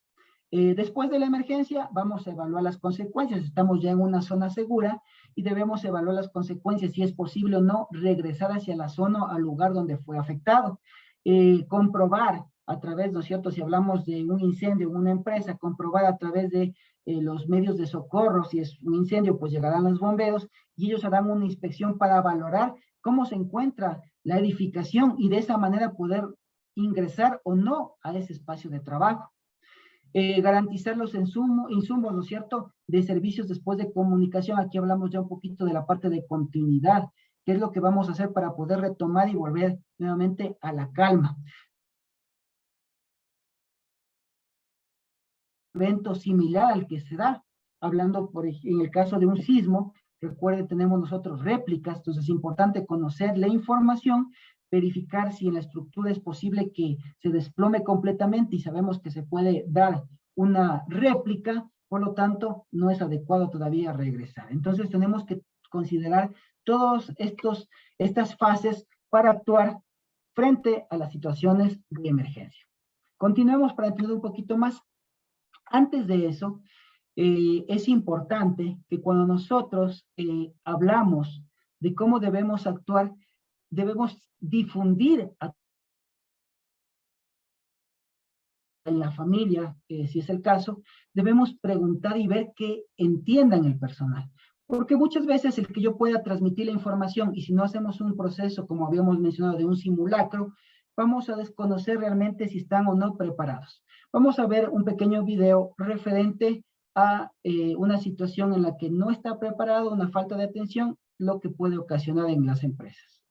Después de la emergencia, vamos a evaluar las consecuencias. Estamos ya en una zona segura y debemos evaluar las consecuencias, si es posible o no, regresar hacia la zona, al lugar donde fue afectado. Comprobar a través, ¿no es cierto?, si hablamos de un incendio en una empresa, comprobar a través de los medios de socorro, si es un incendio, pues llegarán los bomberos y ellos harán una inspección para valorar cómo se encuentra la edificación y de esa manera poder ingresar o no a ese espacio de trabajo. Garantizar los insumos, ¿no es cierto?, de servicios después de comunicación. Aquí hablamos ya un poquito de la parte de continuidad, qué es lo que vamos a hacer para poder retomar y volver nuevamente a la calma. Evento similar al que se da, hablando en el caso de un sismo, recuerde, tenemos nosotros réplicas, entonces es importante conocer la información, verificar si en la estructura es posible que se desplome completamente y sabemos que se puede dar una réplica, por lo tanto, no es adecuado todavía regresar. Entonces tenemos que considerar todas estas fases para actuar frente a las situaciones de emergencia. Continuemos para entender un poquito más. Antes de eso, es importante que cuando nosotros hablamos de cómo debemos actuar, debemos difundir en la familia, si es el caso, debemos preguntar y ver que entiendan el personal. Porque muchas veces el que yo pueda transmitir la información y si no hacemos un proceso, como habíamos mencionado, de un simulacro, vamos a desconocer realmente si están o no preparados. Vamos a ver un pequeño video referente a una situación en la que no está preparado, una falta de atención, lo que puede ocasionar en las empresas.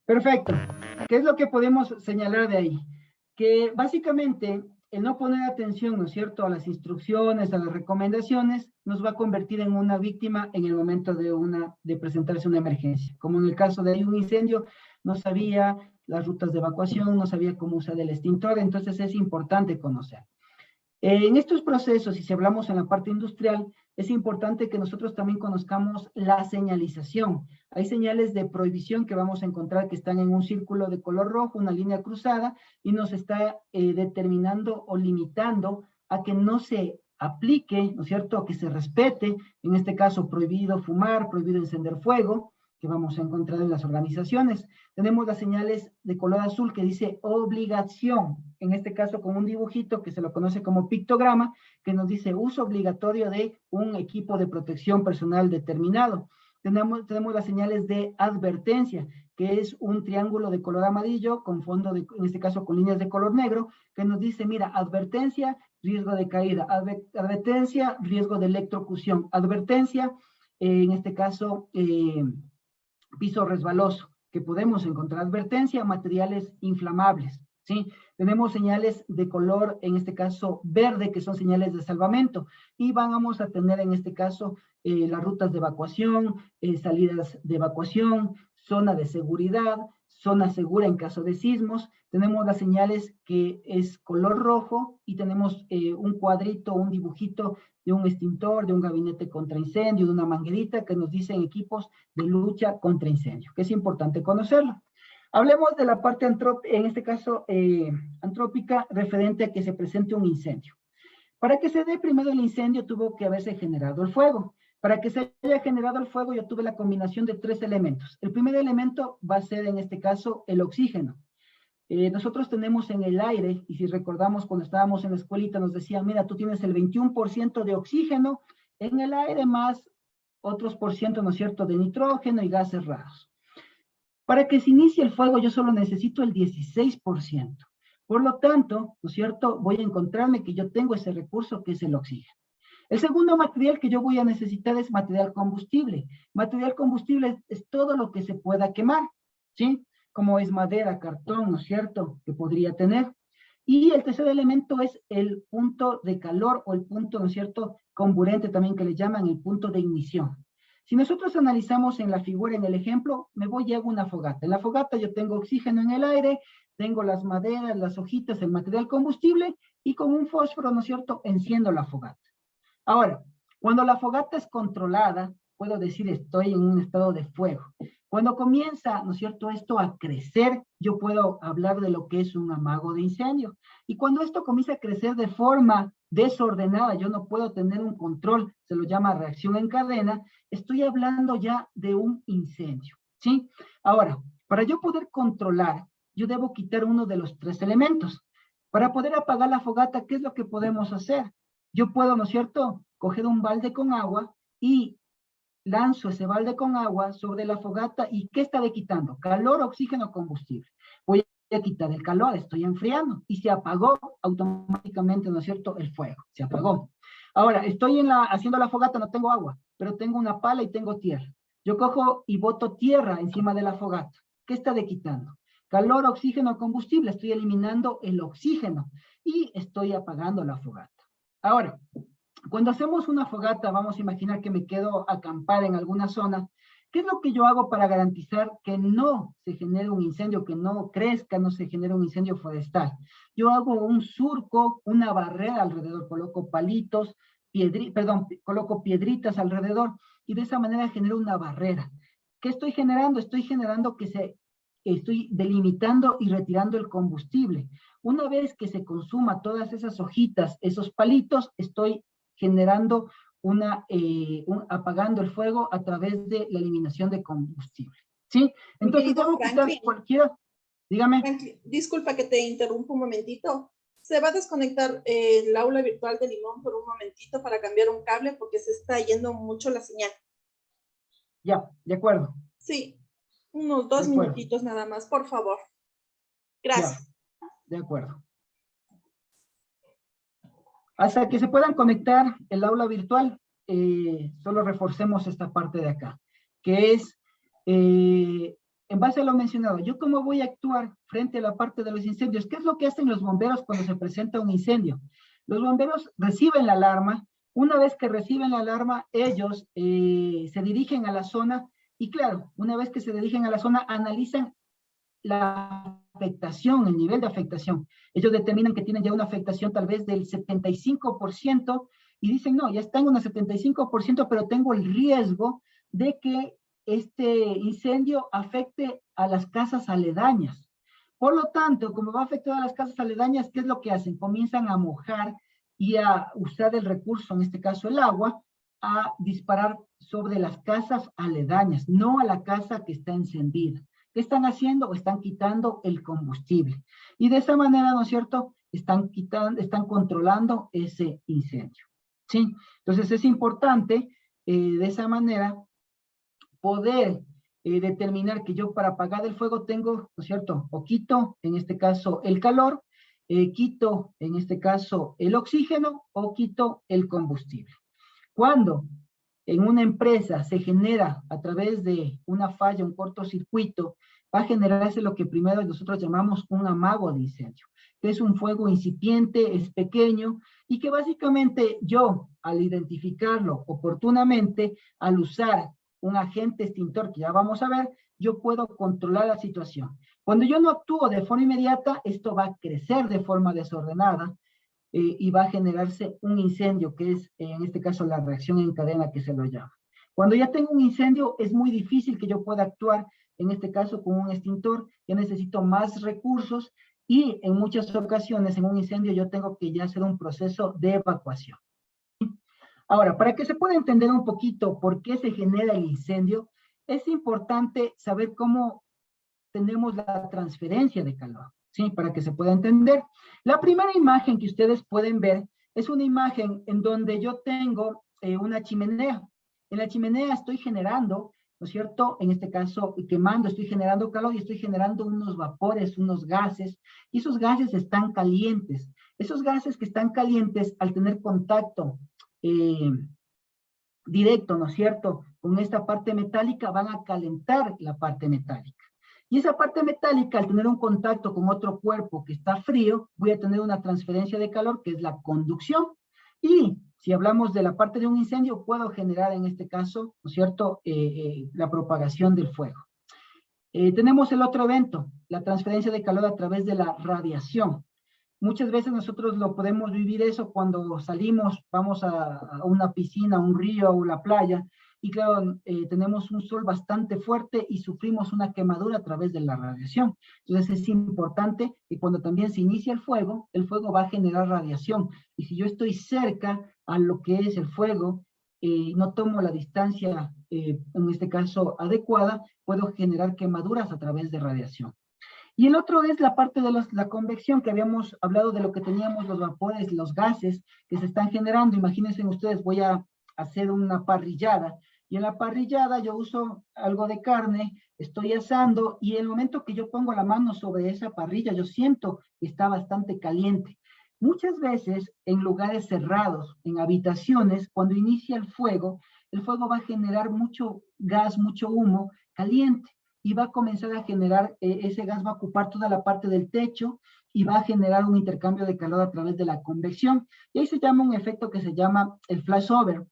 Perfecto. ¿Qué es lo que podemos señalar de ahí? Que básicamente el no poner atención, ¿no es cierto?, a las instrucciones, a las recomendaciones, nos va a convertir en una víctima en el momento de presentarse una emergencia. Como en el caso de un incendio, no sabía las rutas de evacuación, no sabía cómo usar el extintor, entonces es importante conocer. En estos procesos, y si hablamos en la parte industrial, es importante que nosotros también conozcamos la señalización. Hay señales de prohibición que vamos a encontrar que están en un círculo de color rojo, una línea cruzada, y nos está determinando o limitando a que no se aplique, ¿no es cierto?, que se respete, en este caso prohibido fumar, prohibido encender fuego, que vamos a encontrar en las organizaciones. Tenemos las señales de color azul que dice obligación, en este caso con un dibujito que se lo conoce como pictograma, que nos dice uso obligatorio de un equipo de protección personal determinado. Tenemos las señales de advertencia, que es un triángulo de color amarillo con fondo, en este caso con líneas de color negro, que nos dice, mira, advertencia, riesgo de caída, advertencia, riesgo de electrocución, advertencia, en este caso, piso resbaloso, que podemos encontrar advertencia, materiales inflamables, ¿sí? Tenemos señales de color, en este caso verde, que son señales de salvamento, y vamos a tener en este caso las rutas de evacuación, salidas de evacuación, zona de seguridad, zona segura en caso de sismos. Tenemos las señales que es color rojo y tenemos un cuadrito, un dibujito de un extintor, de un gabinete contra incendio, de una manguerita que nos dicen equipos de lucha contra incendio, que es importante conocerlo. Hablemos de la parte, en este caso, antrópica, referente a que se presente un incendio. Para que se dé primero el incendio, tuvo que haberse generado el fuego. Para que se haya generado el fuego, yo tuve la combinación de 3 elementos. El primer elemento va a ser, en este caso, el oxígeno. Nosotros tenemos en el aire, y si recordamos cuando estábamos en la escuelita, nos decían, mira, tú tienes el 21% de oxígeno en el aire, más otros por ciento, ¿no es cierto?, de nitrógeno y gases raros. Para que se inicie el fuego, yo solo necesito el 16%. Por lo tanto, ¿no es cierto?, voy a encontrarme que yo tengo ese recurso que es el oxígeno. El segundo material que yo voy a necesitar es material combustible. Material combustible es todo lo que se pueda quemar, ¿sí?, como es madera, cartón, ¿no es cierto?, que podría tener. Y el tercer elemento es el punto de calor o el punto, ¿no es cierto?, comburente también que le llaman el punto de ignición. Si nosotros analizamos en la figura, en el ejemplo, me voy y hago una fogata. En la fogata yo tengo oxígeno en el aire, tengo las maderas, las hojitas, el material combustible, y con un fósforo, ¿no es cierto?, enciendo la fogata. Ahora, cuando la fogata es controlada, puedo decir estoy en un estado de fuego. Cuando comienza, ¿no es cierto?, esto a crecer, yo puedo hablar de lo que es un amago de incendio. Y cuando esto comienza a crecer de forma desordenada, yo no puedo tener un control, se lo llama reacción en cadena, estoy hablando ya de un incendio, ¿sí? Ahora, para yo poder controlar, yo debo quitar uno de los 3 elementos. Para poder apagar la fogata, ¿qué es lo que podemos hacer? Yo puedo, ¿no es cierto?, coger un balde con agua y lanzo ese balde con agua sobre la fogata y ¿qué estaré quitando? Calor, oxígeno, combustible. Voy a quitar el calor, estoy enfriando y se apagó automáticamente, ¿no es cierto?, el fuego, se apagó. Ahora, estoy haciendo la fogata, no tengo agua, pero tengo una pala y tengo tierra. Yo cojo y boto tierra encima de la fogata. ¿Qué estaré quitando? Calor, oxígeno, combustible. Estoy eliminando el oxígeno y estoy apagando la fogata. Ahora, cuando hacemos una fogata, vamos a imaginar que me quedo a acampar en alguna zona. ¿Qué es lo que yo hago para garantizar que no se genere un incendio, que no crezca, no se genere un incendio forestal? Yo hago un surco, una barrera alrededor, coloco palitos, coloco piedritas alrededor y de esa manera genero una barrera. ¿Qué estoy generando? Estoy generando estoy delimitando y retirando el combustible. Una vez que se consuma todas esas hojitas, esos palitos, estoy generando apagando el fuego a través de la eliminación de combustible, ¿sí? Entonces debo quitar cualquiera, dígame. Franklin, disculpa que te interrumpa un momentito. Se va a desconectar el aula virtual de Limón por un momentito para cambiar un cable porque se está yendo mucho la señal. Ya, de acuerdo. Sí, unos 2 minutitos nada más, por favor. Gracias. Ya, de acuerdo. Hasta que se puedan conectar el aula virtual, solo reforcemos esta parte de acá, que es en base a lo mencionado, ¿yo cómo voy a actuar frente a la parte de los incendios? ¿Qué es lo que hacen los bomberos cuando se presenta un incendio? Los bomberos reciben la alarma. Una vez que reciben la alarma, ellos se dirigen a la zona y claro, una vez que se dirigen a la zona, analizan la afectación, el nivel de afectación. Ellos determinan que tienen ya una afectación tal vez del 75% y dicen, no, ya está en un 75%, pero tengo el riesgo de que este incendio afecte a las casas aledañas. Por lo tanto, como va a afectar a las casas aledañas, ¿qué es lo que hacen? Comienzan a mojar y a usar el recurso, en este caso el agua, a disparar sobre las casas aledañas, no a la casa que está encendida. ¿Qué están haciendo? Están quitando el combustible. Y de esa manera, ¿no es cierto? Están controlando ese incendio. ¿Sí? Entonces es importante de esa manera poder determinar que yo para apagar el fuego tengo, ¿no es cierto? O quito, en este caso, el calor, quito, en este caso, el oxígeno o quito el combustible. Cuando en una empresa se genera a través de una falla, un cortocircuito, va a generarse lo que primero nosotros llamamos un amago de incendio, que es un fuego incipiente, es pequeño, y que básicamente yo, al identificarlo oportunamente, al usar un agente extintor, que ya vamos a ver, yo puedo controlar la situación. Cuando yo no actúo de forma inmediata, esto va a crecer de forma desordenada, y va a generarse un incendio, que es en este caso la reacción en cadena que se lo llama. Cuando ya tengo un incendio, es muy difícil que yo pueda actuar, en este caso con un extintor, ya necesito más recursos y en muchas ocasiones en un incendio yo tengo que ya hacer un proceso de evacuación. Ahora, para que se pueda entender un poquito por qué se genera el incendio, es importante saber cómo tenemos la transferencia de calor. ¿Sí? Para que se pueda entender. La primera imagen que ustedes pueden ver es una imagen en donde yo tengo una chimenea. En la chimenea estoy generando, ¿no es cierto? En este caso, quemando, estoy generando calor y estoy generando unos vapores, unos gases, y esos gases están calientes. Esos gases que están calientes, al tener contacto directo, ¿no es cierto?, con esta parte metálica, van a calentar la parte metálica. Y esa parte metálica, al tener un contacto con otro cuerpo que está frío, voy a tener una transferencia de calor, que es la conducción. Y si hablamos de la parte de un incendio, puedo generar en este caso, ¿no es cierto?, la propagación del fuego. Tenemos el otro evento, la transferencia de calor a través de la radiación. Muchas veces nosotros lo podemos vivir eso cuando salimos, vamos a una piscina, un río o la playa, y claro, tenemos un sol bastante fuerte y sufrimos una quemadura a través de la radiación. Entonces es importante que cuando también se inicia el fuego va a generar radiación. Y si yo estoy cerca a lo que es el fuego, no tomo la distancia, en este caso adecuada, puedo generar quemaduras a través de radiación. Y el otro es la parte de la convección, que habíamos hablado de lo que teníamos, los vapores, los gases que se están generando. Imagínense ustedes, voy a hacer una parrillada, y en la parrillada yo uso algo de carne, estoy asando, y el momento que yo pongo la mano sobre esa parrilla, yo siento que está bastante caliente. Muchas veces en lugares cerrados, en habitaciones, cuando inicia el fuego va a generar mucho gas, mucho humo caliente, y va a comenzar a generar, ese gas va a ocupar toda la parte del techo y va a generar un intercambio de calor a través de la convección. Y ahí se llama un efecto que se llama el flashover,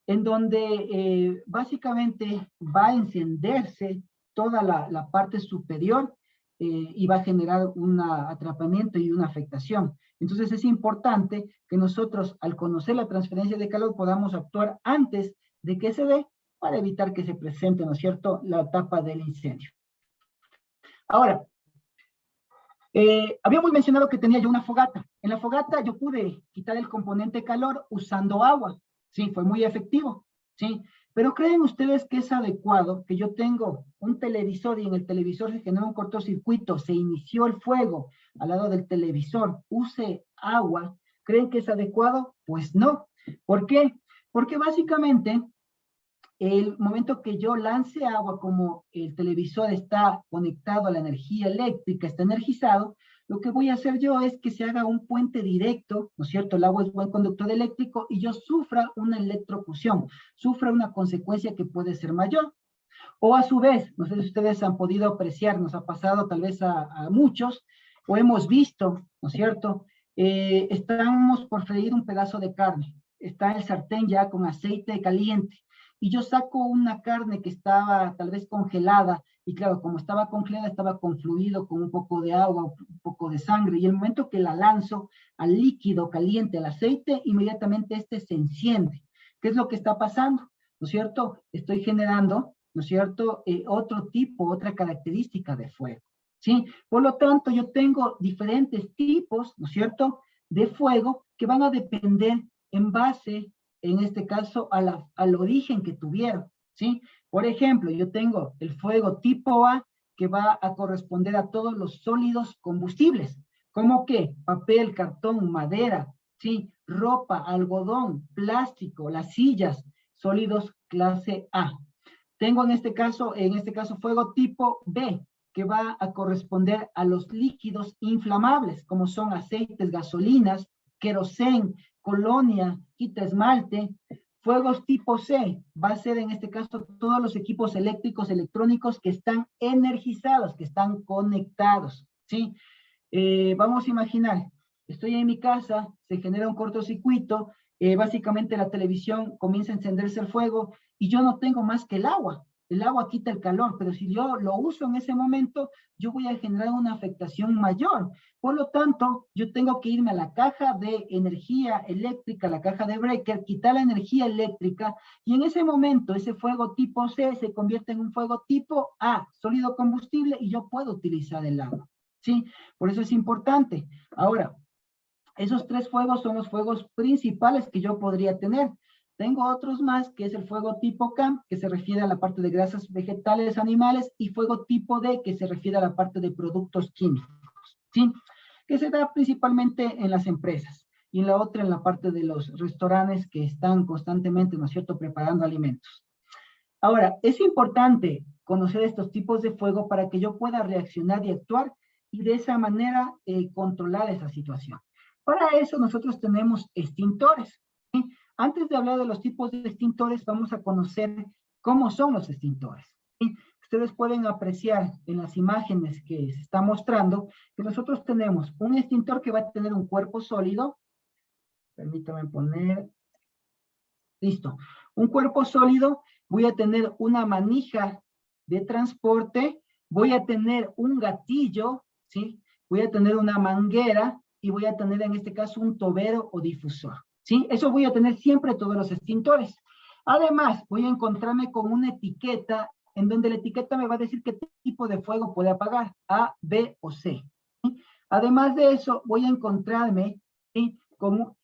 en donde básicamente va a encenderse toda la parte superior y va a generar un atrapamiento y una afectación. Entonces es importante que nosotros, al conocer la transferencia de calor, podamos actuar antes de que se dé, para evitar que se presente, ¿no es cierto?, la etapa del incendio. Ahora, habíamos mencionado que tenía yo una fogata. En la fogata yo pude quitar el componente calor usando agua. Sí, fue muy efectivo. Sí, pero ¿creen ustedes que es adecuado que yo tengo un televisor y en el televisor se generó un cortocircuito, se inició el fuego al lado del televisor, use agua? ¿Creen que es adecuado? Pues no. ¿Por qué? Porque básicamente el momento que yo lance agua, como el televisor está conectado a la energía eléctrica, está energizado, lo que voy a hacer yo es que se haga un puente directo, ¿no es cierto? El agua es buen conductor eléctrico y yo sufra una electrocución, sufra una consecuencia que puede ser mayor. O a su vez, no sé si ustedes han podido apreciar, nos ha pasado tal vez a muchos, o hemos visto, ¿no es cierto? Estamos por freír un pedazo de carne, está el sartén ya con aceite caliente, y yo saco una carne que estaba tal vez congelada, y claro, como estaba congelada, estaba con fluido, con un poco de agua, un poco de sangre, y el momento que la lanzo al líquido caliente, al aceite, inmediatamente este se enciende. ¿Qué es lo que está pasando? ¿No es cierto? Estoy generando, ¿no es cierto?, otro tipo, otra característica de fuego, ¿sí? Por lo tanto, yo tengo diferentes tipos, ¿no es cierto?, de fuego que van a depender en base, en este caso, al origen que tuvieron, ¿sí? Por ejemplo, yo tengo el fuego tipo A que va a corresponder a todos los sólidos combustibles, como que papel, cartón, madera, ¿sí? Ropa, algodón, plástico, las sillas, sólidos clase A. Tengo en este caso fuego tipo B, que va a corresponder a los líquidos inflamables, como son aceites, gasolinas, querosén, colonia, quita esmalte. Fuegos tipo C, va a ser en este caso todos los equipos eléctricos, electrónicos que están energizados, que están conectados, ¿sí? Vamos a imaginar, estoy en mi casa, se genera un cortocircuito, básicamente la televisión comienza a encenderse el fuego y yo no tengo más que el agua. El agua quita el calor, pero si yo lo uso en ese momento, yo voy a generar una afectación mayor. Por lo tanto, yo tengo que irme a la caja de energía eléctrica, la caja de breaker, quitar la energía eléctrica, y en ese momento ese fuego tipo C se convierte en un fuego tipo A, sólido combustible, y yo puedo utilizar el agua, ¿sí? Por eso es importante. Ahora, esos tres fuegos son los fuegos principales que yo podría tener. Tengo otros más, que es el fuego tipo K, que se refiere a la parte de grasas vegetales, animales, y fuego tipo D, que se refiere a la parte de productos químicos, ¿sí? Que se da principalmente en las empresas, y la otra en la parte de los restaurantes que están constantemente, ¿no es cierto?, preparando alimentos. Ahora, es importante conocer estos tipos de fuego para que yo pueda reaccionar y actuar, y de esa manera controlar esa situación. Para eso nosotros tenemos extintores, ¿sí? Antes de hablar de los tipos de extintores, vamos a conocer cómo son los extintores, ¿sí? Ustedes pueden apreciar en las imágenes que se está mostrando que nosotros tenemos un extintor que va a tener un cuerpo sólido. Permítame poner, listo. Un cuerpo sólido, voy a tener una manija de transporte, voy a tener un gatillo, ¿sí? Voy a tener una manguera y voy a tener en este caso un tobero o difusor, ¿sí? Eso voy a tener siempre todos los extintores. Además, voy a encontrarme con una etiqueta en donde la etiqueta me va a decir qué tipo de fuego puede apagar, A, B o C, ¿sí? Además de eso, voy a encontrarme, ¿sí?, con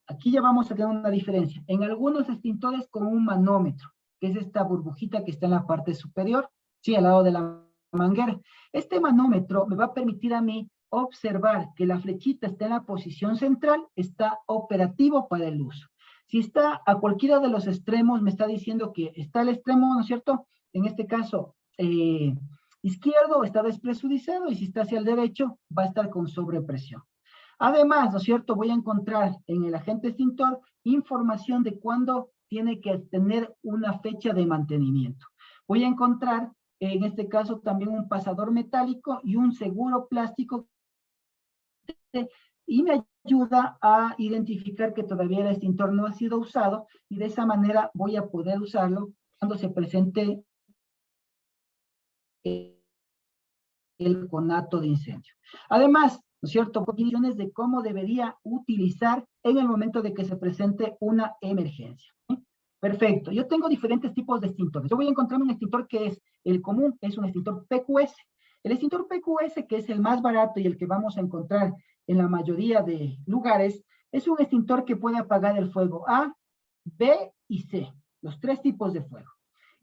aquí ya vamos a tener una diferencia. En algunos extintores con un manómetro, que es esta burbujita que está en la parte superior, sí, al lado de la manguera. Este manómetro me va a permitir a mí observar que la flechita está en la posición central, está operativo para el uso. Si está a cualquiera de los extremos, me está diciendo que está al extremo, ¿no es cierto?, en este caso, izquierdo, está despresurizado, y si está hacia el derecho, va a estar con sobrepresión. Además, ¿no es cierto?, voy a encontrar en el agente extintor información de cuándo tiene que tener una fecha de mantenimiento. Voy a encontrar, en este caso, también un pasador metálico y un seguro plástico, y me ayuda a identificar que todavía el extintor no ha sido usado, y de esa manera voy a poder usarlo cuando se presente el conato de incendio. Además, ¿no es cierto?, opiniones de cómo debería utilizar en el momento de que se presente una emergencia, ¿sí? Perfecto, yo tengo diferentes tipos de extintores. Yo voy a encontrarme un extintor que es el común, es un extintor PQS. El extintor PQS, que es el más barato y el que vamos a encontrar en la mayoría de lugares, es un extintor que puede apagar el fuego A, B y C, los tres tipos de fuego.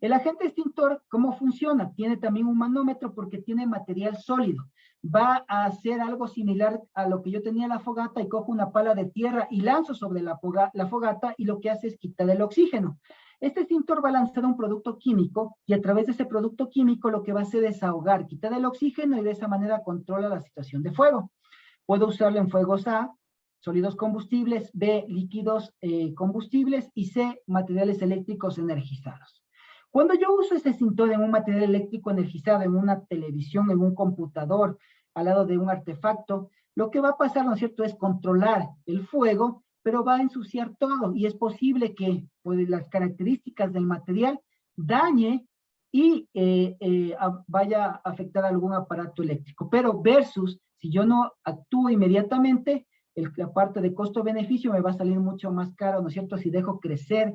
El agente extintor, ¿cómo funciona? Tiene también un manómetro porque tiene material sólido. Va a hacer algo similar a lo que yo tenía en la fogata, y cojo una pala de tierra y lanzo sobre la fogata, y lo que hace es quitar el oxígeno. Este extintor va a lanzar un producto químico, y a través de ese producto químico lo que va a hacer es ahogar, quitar el oxígeno, y de esa manera controla la situación de fuego. Puedo usarlo en fuegos A, sólidos combustibles, B, líquidos combustibles, y C, materiales eléctricos energizados. Cuando yo uso este extintor en un material eléctrico energizado, en una televisión, en un computador, al lado de un artefacto, lo que va a pasar, ¿no es cierto?, es controlar el fuego, pero va a ensuciar todo, y es posible que, pues, las características del material dañe y vaya a afectar algún aparato eléctrico. Pero versus, si yo no actúo inmediatamente, la parte de costo-beneficio me va a salir mucho más caro, ¿no es cierto?, si dejo crecer,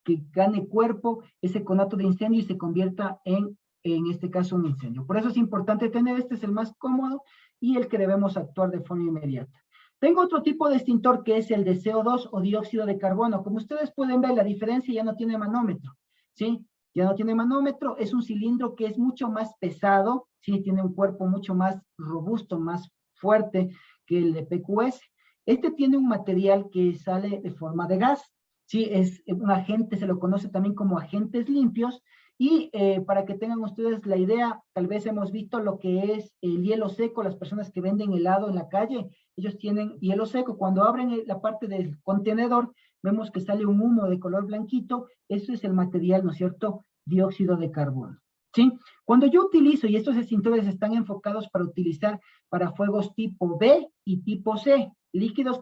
que gane cuerpo ese conato de incendio y se convierta en este caso, un incendio. Por eso es importante tener, este es el más cómodo y el que debemos actuar de forma inmediata. Tengo otro tipo de extintor que es el de CO2 o dióxido de carbono. Como ustedes pueden ver, la diferencia ya no tiene manómetro, ¿sí? Ya no tiene manómetro, es un cilindro que es mucho más pesado, ¿sí? Tiene un cuerpo mucho más robusto, más fuerte que el de PQS. Este tiene un material que sale de forma de gas, ¿sí? Es un agente, se lo conoce también como agentes limpios, y para que tengan ustedes la idea, tal vez hemos visto lo que es el hielo seco, las personas que venden helado en la calle, ellos tienen hielo seco, cuando abren la parte del contenedor, vemos que sale un humo de color blanquito, eso es el material, ¿no es cierto?, dióxido de carbono, ¿sí? Cuando yo utilizo, y estos extintores están enfocados para utilizar para fuegos tipo B y tipo C, líquidos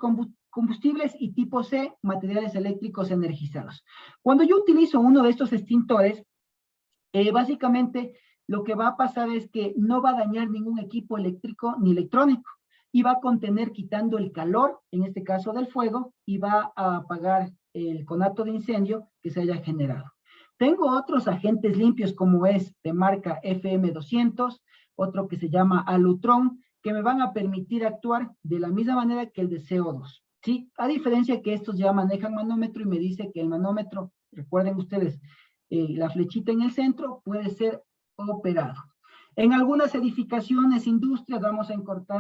combustibles, y tipo C, materiales eléctricos energizados. Cuando yo utilizo uno de estos extintores, básicamente lo que va a pasar es que no va a dañar ningún equipo eléctrico ni electrónico, y va a contener, quitando el calor, en este caso del fuego, y va a apagar el conato de incendio que se haya generado. Tengo otros agentes limpios, como es de marca FM200, otro que se llama Alutron, que me van a permitir actuar de la misma manera que el de CO2, ¿sí? A diferencia que estos ya manejan manómetro y me dice que el manómetro, recuerden ustedes, la flechita en el centro, puede ser operado. En algunas edificaciones, industrias, vamos a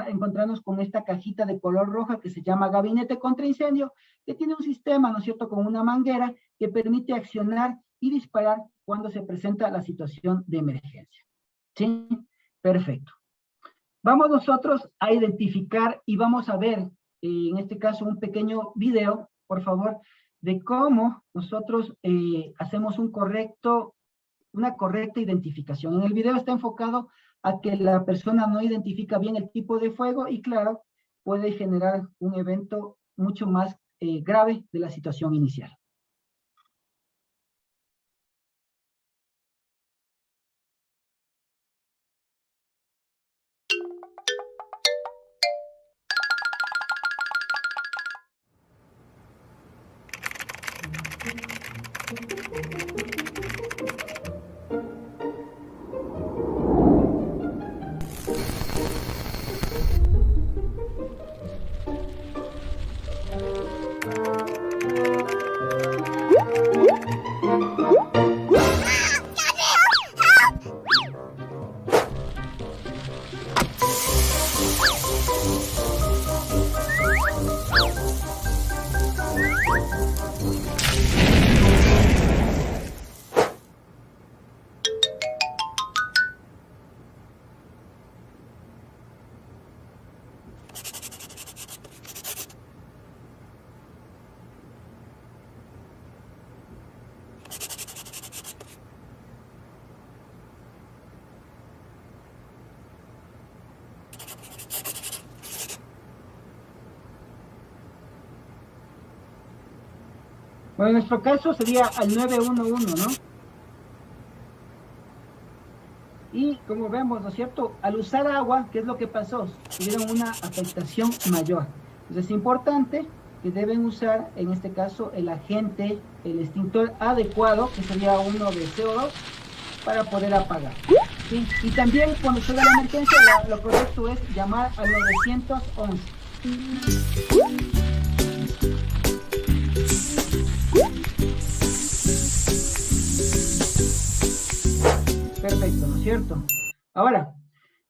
encontrarnos con esta cajita de color roja que se llama gabinete contra incendio, que tiene un sistema, ¿no es cierto?, con una manguera que permite accionar y disparar cuando se presenta la situación de emergencia. ¿Sí? Perfecto. Vamos nosotros a identificar y vamos a ver, en este caso, un pequeño video, por favor, de cómo nosotros hacemos una correcta identificación. En el video está enfocado a que la persona no identifica bien el tipo de fuego y, claro, puede generar un evento mucho más grave de la situación inicial. Bueno, en nuestro caso sería al 911, ¿no? Y como vemos, ¿no es cierto?, al usar agua, ¿qué es lo que pasó? Tuvieron una afectación mayor. Entonces es importante que deben usar, en este caso, el extintor adecuado, que sería uno de CO2, para poder apagar, ¿sí? Y también cuando se da la emergencia, lo correcto es llamar al 911. Perfecto, ¿no es cierto? Ahora,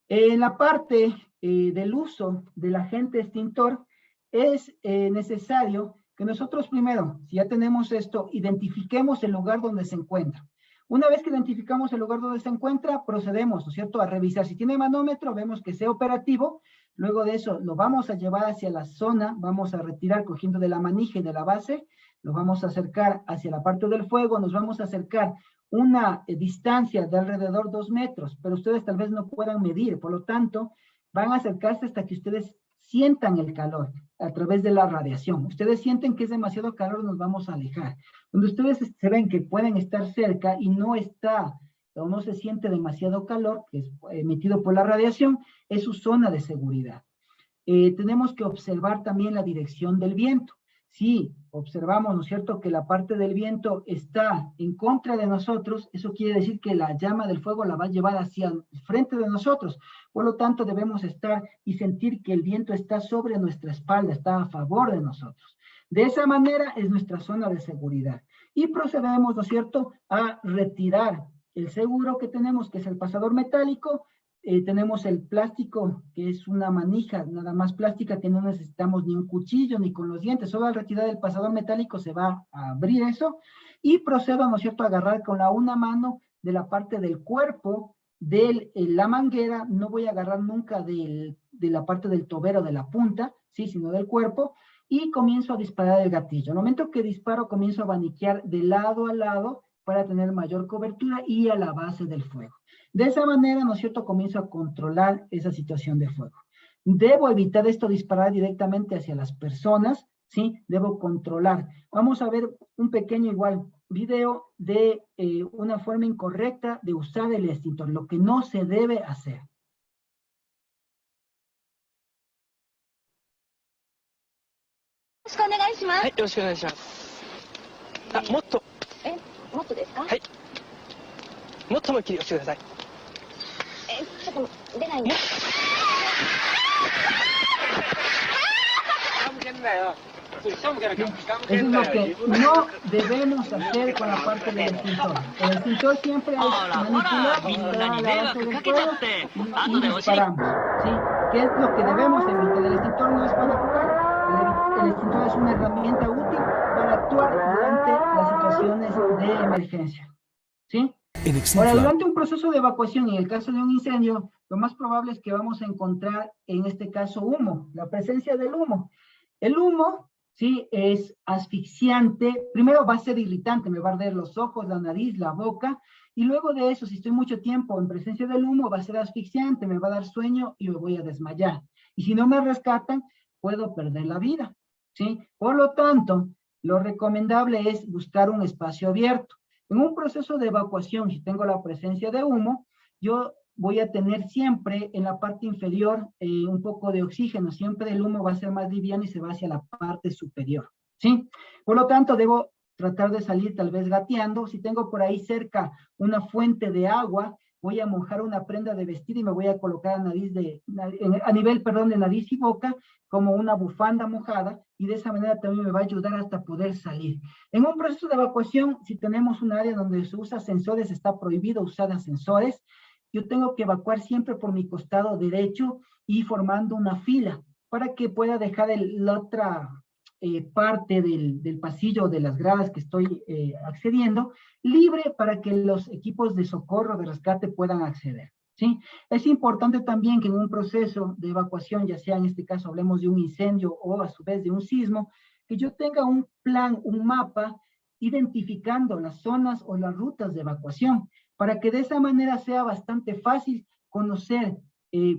en la parte del uso del agente extintor, es necesario que nosotros primero, si ya tenemos esto, identifiquemos el lugar donde se encuentra. Una vez que identificamos el lugar donde se encuentra, procedemos, ¿no es cierto?, a revisar. Si tiene manómetro, vemos que sea operativo. Luego de eso, lo vamos a llevar hacia la zona, vamos a retirar cogiendo de la manija y de la base. lo vamos a acercar hacia la parte del fuego, nos vamos a acercar una distancia de alrededor 2 metros, pero ustedes tal vez no puedan medir, por lo tanto, van a acercarse hasta que ustedes sientan el calor a través de la radiación. Ustedes sienten que es demasiado calor, nos vamos a alejar. Cuando ustedes se ven que pueden estar cerca y no está o no se siente demasiado calor, que es emitido por la radiación, es su zona de seguridad. Tenemos que observar también la dirección del viento. Si observamos, ¿no es cierto?, que la parte del viento está en contra de nosotros, eso quiere decir que la llama del fuego la va a llevar hacia el frente de nosotros. Por lo tanto, debemos estar y sentir que el viento está sobre nuestra espalda, está a favor de nosotros. De esa manera es nuestra zona de seguridad. Y procedemos, ¿no es cierto?, a retirar el seguro que tenemos, que es el pasador metálico. Tenemos el plástico, que es una manija nada más plástica, que no necesitamos ni un cuchillo ni con los dientes, solo al retirar el pasador metálico se va a abrir eso, y procedo, ¿no es cierto?, a agarrar con una mano de la parte del cuerpo de la manguera. No voy a agarrar nunca de la parte del tobero, de la punta, ¿sí?, sino del cuerpo, y comienzo a disparar el gatillo. Al momento que disparo, comienzo a abaniquear de lado a lado para tener mayor cobertura y a la base del fuego. De esa manera, ¿no es cierto?, comienzo a controlar esa situación de fuego. Debo evitar esto, disparar directamente hacia las personas, ¿sí? Debo controlar. Vamos a ver un pequeño video de una forma incorrecta de usar el extintor, lo que no se debe hacer. よろしくお願いします。はい、よろしくお願いします。あ、もっと。もっとですか？はい。もっと思いっきり押してください。ちょっと出ないんで。Eso es lo que no debemos hacer con la parte del extintor. El extintor siempre es manipular la base del fuego y disparamos, ¿sí? ¿Qué es lo que debemos evitar? El extintor no es para jugar, el extintor es una herramienta útil para actuar durante las situaciones de emergencia, ¿sí? Ahora, durante un proceso de evacuación, en el caso de un incendio, lo más probable es que vamos a encontrar, en este caso, humo, la presencia del humo. El humo, sí, es asfixiante. Primero va a ser irritante, me va a arder los ojos, la nariz, la boca, y luego de eso, si estoy mucho tiempo en presencia del humo, va a ser asfixiante, me va a dar sueño y me voy a desmayar. Y si no me rescatan, puedo perder la vida, ¿sí? Por lo tanto, lo recomendable es buscar un espacio abierto. En un proceso de evacuación, si tengo la presencia de humo, yo voy a tener siempre en la parte inferior un poco de oxígeno. Siempre el humo va a ser más liviano y se va hacia la parte superior, ¿sí? Por lo tanto, debo tratar de salir tal vez gateando. Si tengo por ahí cerca una fuente de agua, voy a mojar una prenda de vestir y me voy a colocar a nivel de nariz y boca, como una bufanda mojada, y de esa manera también me va a ayudar hasta poder salir. En un proceso de evacuación, si tenemos un área donde se usa ascensores, está prohibido usar ascensores. Yo tengo que evacuar siempre por mi costado derecho y formando una fila para que pueda dejar la otra parte del pasillo, de las gradas que estoy accediendo, libre para que los equipos de socorro, de rescate puedan acceder, ¿sí? Es importante también que en un proceso de evacuación, ya sea en este caso hablemos de un incendio o a su vez de un sismo, que yo tenga un plan, un mapa, identificando las zonas o las rutas de evacuación, para que de esa manera sea bastante fácil conocer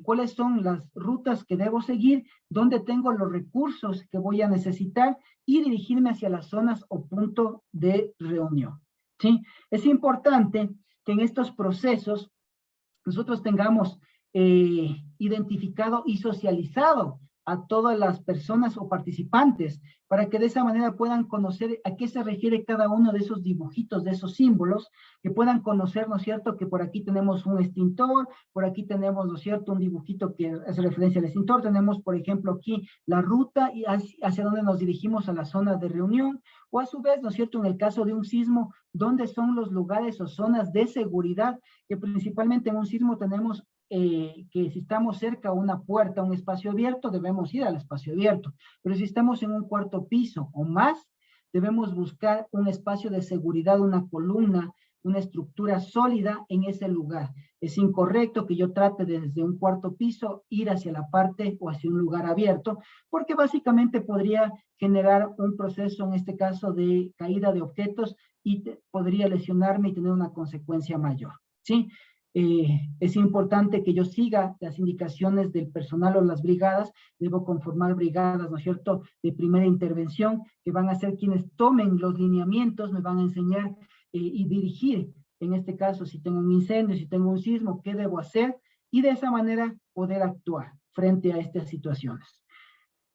cuáles son las rutas que debo seguir, dónde tengo los recursos que voy a necesitar y dirigirme hacia las zonas o punto de reunión, ¿sí? Es importante que en estos procesos nosotros tengamos identificado y socializado a todas las personas o participantes, para que de esa manera puedan conocer a qué se refiere cada uno de esos dibujitos, de esos símbolos, que puedan conocer, ¿no es cierto?, que por aquí tenemos un extintor, por aquí tenemos, ¿no es cierto?, un dibujito que hace referencia al extintor, tenemos, por ejemplo, aquí la ruta y hacia dónde nos dirigimos a la zona de reunión, o a su vez, ¿no es cierto?, en el caso de un sismo, dónde son los lugares o zonas de seguridad, que principalmente en un sismo tenemos que si estamos cerca a una puerta, un espacio abierto, debemos ir al espacio abierto. Pero si estamos en un cuarto piso o más, debemos buscar un espacio de seguridad, una columna una estructura sólida en ese lugar. Es incorrecto que yo trate desde un cuarto piso ir hacia la parte o hacia un lugar abierto, porque básicamente podría generar un proceso, en este caso, de caída de objetos y podría lesionarme y tener una consecuencia mayor, ¿sí? Es importante que yo siga las indicaciones del personal o las brigadas. Debo conformar brigadas, ¿no es cierto?, de primera intervención, que van a ser quienes tomen los lineamientos, me van a enseñar y dirigir, en este caso, si tengo un incendio, si tengo un sismo, qué debo hacer, y de esa manera poder actuar frente a estas situaciones.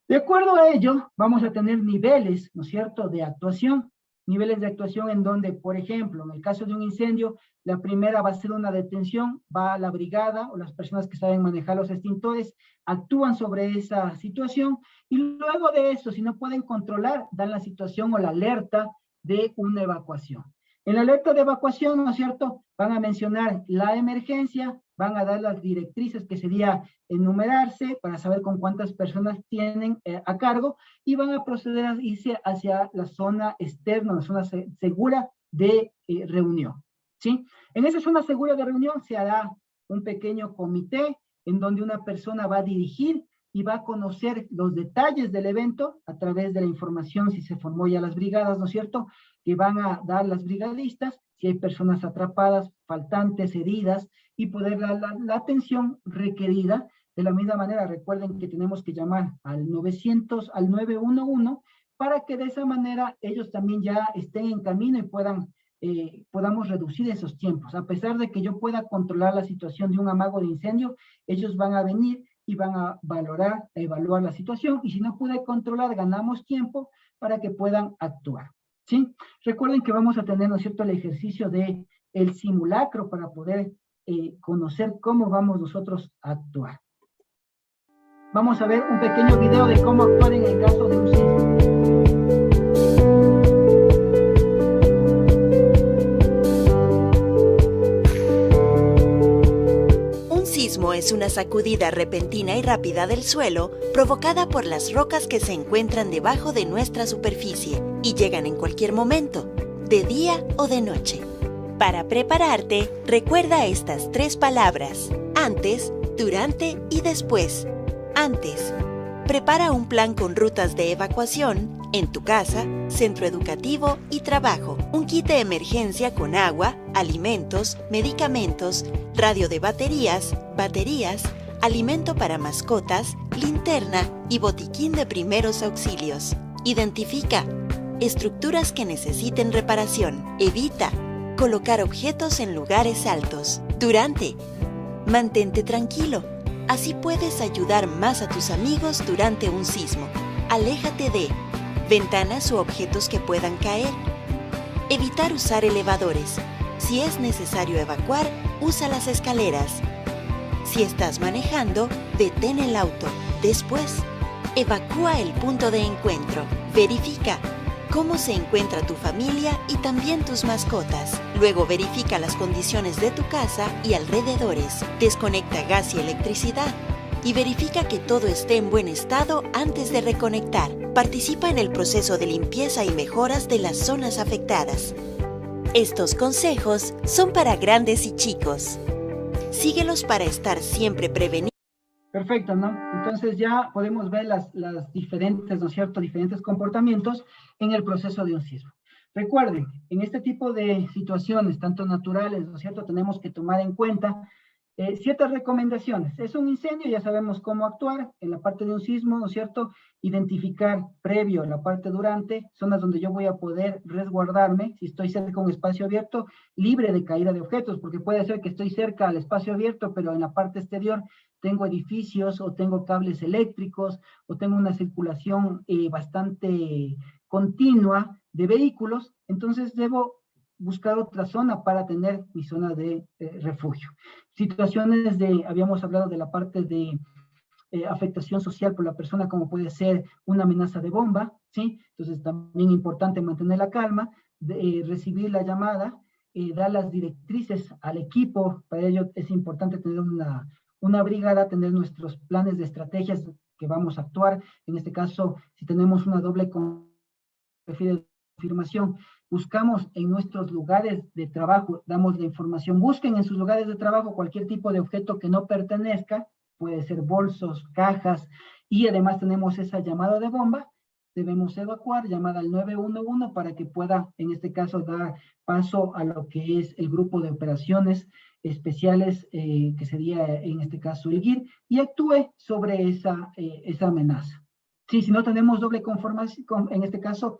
De acuerdo a ello, vamos a tener niveles, ¿no es cierto?, de actuación. Niveles de actuación en donde, por ejemplo, en el caso de un incendio, la primera va a ser una detención, va a la brigada o las personas que saben manejar los extintores, actúan sobre esa situación y luego de eso, si no pueden controlar, dan la situación o la alerta de una evacuación. En la alerta de evacuación, ¿no es cierto?, van a mencionar la emergencia, van a dar las directrices que sería enumerarse para saber con cuántas personas tienen a cargo y van a proceder a irse hacia la zona externa, la zona segura de reunión, ¿sí? En esa zona segura de reunión se hará un pequeño comité en donde una persona va a dirigir y va a conocer los detalles del evento a través de la información, si se formó ya las brigadas, ¿no es cierto?, que van a dar las brigadistas, si hay personas atrapadas, faltantes, heridas, y poder dar la atención requerida. De la misma manera, recuerden que tenemos que llamar al 900, al 911, para que de esa manera ellos también ya estén en camino y podamos reducir esos tiempos. A pesar de que yo pueda controlar la situación de un amago de incendio, ellos van a venir y van a valorar, a evaluar la situación, y si no pude controlar, ganamos tiempo para que puedan actuar, ¿sí? Recuerden que vamos a tener, ¿no es cierto?, el ejercicio de el simulacro para poder conocer cómo vamos nosotros a actuar. Vamos a ver un pequeño video de cómo actuar en el caso de un sismo. Es una sacudida repentina y rápida del suelo provocada por las rocas que se encuentran debajo de nuestra superficie y llegan en cualquier momento, de día o de noche. Para prepararte, recuerda estas 3 palabras: antes, durante y después. Antes, prepara un plan con rutas de evacuación en tu casa, centro educativo y trabajo. Un kit de emergencia con agua, alimentos, medicamentos, radio de baterías, alimento para mascotas, linterna y botiquín de primeros auxilios. Identifica estructuras que necesiten reparación. Evita colocar objetos en lugares altos. Durante, mantente tranquilo. Así puedes ayudar más a tus amigos durante un sismo. Aléjate de ventanas u objetos que puedan caer. Evitar usar elevadores. Si es necesario evacuar, usa las escaleras. Si estás manejando, detén el auto. Después, evacúa el punto de encuentro. Verifica cómo se encuentra tu familia y también tus mascotas. Luego verifica las condiciones de tu casa y alrededores. Desconecta gas y electricidad. Y verifica que todo esté en buen estado antes de reconectar. Participa en el proceso de limpieza y mejoras de las zonas afectadas. Estos consejos son para grandes y chicos. Síguelos para estar siempre prevenidos. Perfecto, ¿no? Entonces ya podemos ver las diferentes, ¿no es cierto?, diferentes comportamientos en el proceso de un sismo. Recuerden, en este tipo de situaciones, tanto naturales, ¿no es cierto?, tenemos que tomar en cuenta ciertas recomendaciones. Es un incendio, ya sabemos cómo actuar. En la parte de un sismo, ¿no es cierto?, identificar previo, en la parte durante, zonas donde yo voy a poder resguardarme, si estoy cerca de un espacio abierto, libre de caída de objetos, porque puede ser que estoy cerca al espacio abierto, pero en la parte exterior tengo edificios o tengo cables eléctricos o tengo una circulación bastante continua de vehículos, entonces debo buscar otra zona para tener mi zona de refugio. Situaciones habíamos hablado de la parte de afectación social por la persona, como puede ser una amenaza de bomba, ¿sí? Entonces también importante mantener la calma, recibir la llamada, dar las directrices al equipo. Para ello es importante tener una brigada, tener nuestros planes de estrategias que vamos a actuar. En este caso, si tenemos una doble confirmación, buscamos en nuestros lugares de trabajo, damos la información, busquen en sus lugares de trabajo cualquier tipo de objeto que no pertenezca, puede ser bolsos, cajas, y además tenemos esa llamada de bomba, debemos evacuar, llamada al 911 para que pueda, en este caso, dar paso a lo que es el grupo de operaciones especiales, que sería en este caso el GIR, y actúe sobre esa amenaza. Sí, si no tenemos doble conformación, en este caso,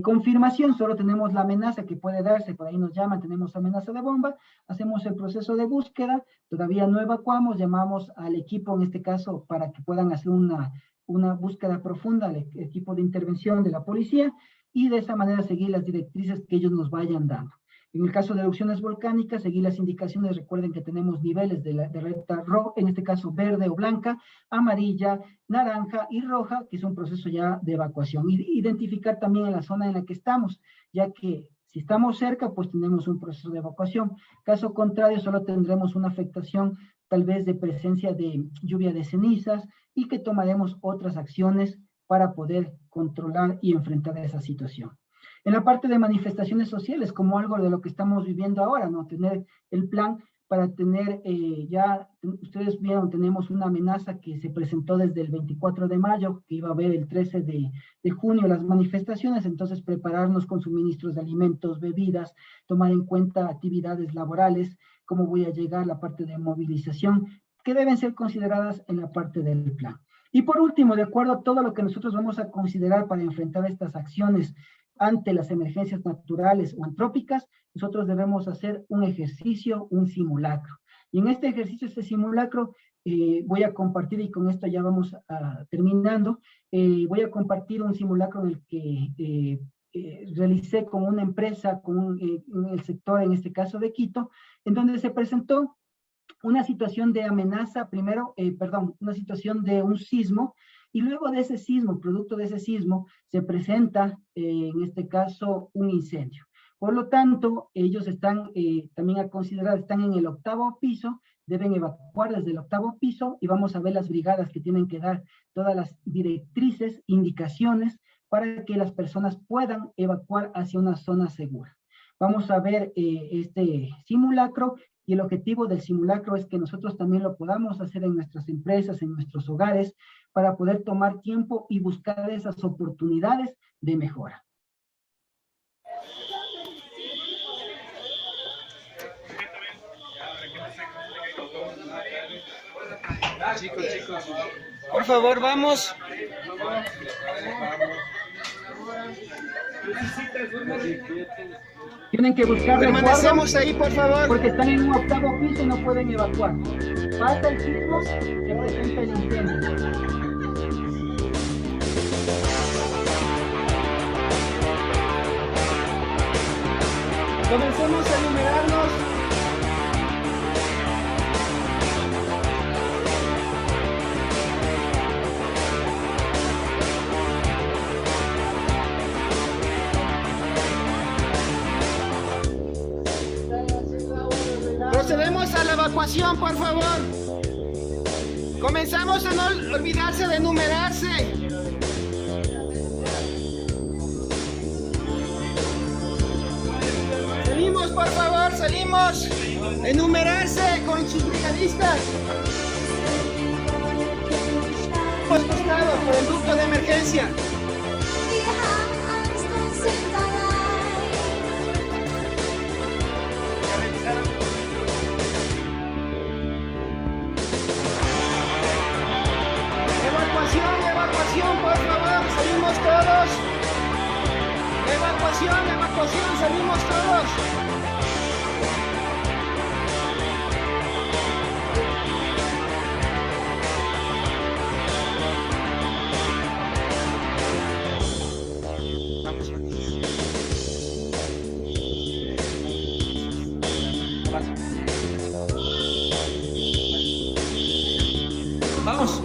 confirmación, solo tenemos la amenaza que puede darse, por ahí nos llaman, tenemos amenaza de bomba, hacemos el proceso de búsqueda, todavía no evacuamos, llamamos al equipo, en este caso, para que puedan hacer una búsqueda profunda, al equipo de intervención de la policía, y de esa manera seguir las directrices que ellos nos vayan dando. En el caso de erupciones volcánicas, seguir las indicaciones, recuerden que tenemos niveles de alerta roja, en este caso verde o blanca, amarilla, naranja y roja, que es un proceso ya de evacuación. Identificar también en la zona en la que estamos, ya que si estamos cerca, pues tenemos un proceso de evacuación. Caso contrario, solo tendremos una afectación tal vez de presencia de lluvia de cenizas y que tomaremos otras acciones para poder controlar y enfrentar esa situación. En la parte de manifestaciones sociales, como algo de lo que estamos viviendo ahora, ¿no? Tener el plan para tener, ya ustedes vieron, tenemos una amenaza que se presentó desde el 24 de mayo, que iba a haber el 13 de junio las manifestaciones, entonces prepararnos con suministros de alimentos, bebidas, tomar en cuenta actividades laborales, cómo voy a llegar, la parte de movilización, que deben ser consideradas en la parte del plan. Y por último, de acuerdo a todo lo que nosotros vamos a considerar para enfrentar estas acciones ante las emergencias naturales o antrópicas, nosotros debemos hacer un ejercicio, un simulacro. Y en este ejercicio, este simulacro, voy a compartir, y con esto ya vamos terminando, voy a compartir un simulacro en el que realicé con una empresa, en el sector, en este caso de Quito, en donde se presentó una situación de amenaza, una situación de un sismo, y luego de ese sismo, producto de ese sismo, se presenta, en este caso, un incendio. Por lo tanto, ellos están también a considerar, están en el 8º piso, deben evacuar desde el 8º piso, y vamos a ver las brigadas que tienen que dar todas las directrices, indicaciones, para que las personas puedan evacuar hacia una zona segura. Vamos a ver este simulacro, y el objetivo del simulacro es que nosotros también lo podamos hacer en nuestras empresas, en nuestros hogares, para poder tomar tiempo y buscar esas oportunidades de mejora. Chicos, por favor, vamos. Tienen que buscar permanecemos ahí, por favor, porque están en un 8º piso y no pueden evacuar. Pasa el sismo, se presenta el incendio. Comencemos a enumerarnos. Procedemos a la evacuación, por favor. Comenzamos a no olvidarse de enumerarse. Salimos, por favor, salimos. Enumerarse con sus brigadistas. Por el ducto de emergencia. Evacuación, por favor, salimos todos. Evacuación, salimos todos. Vamos.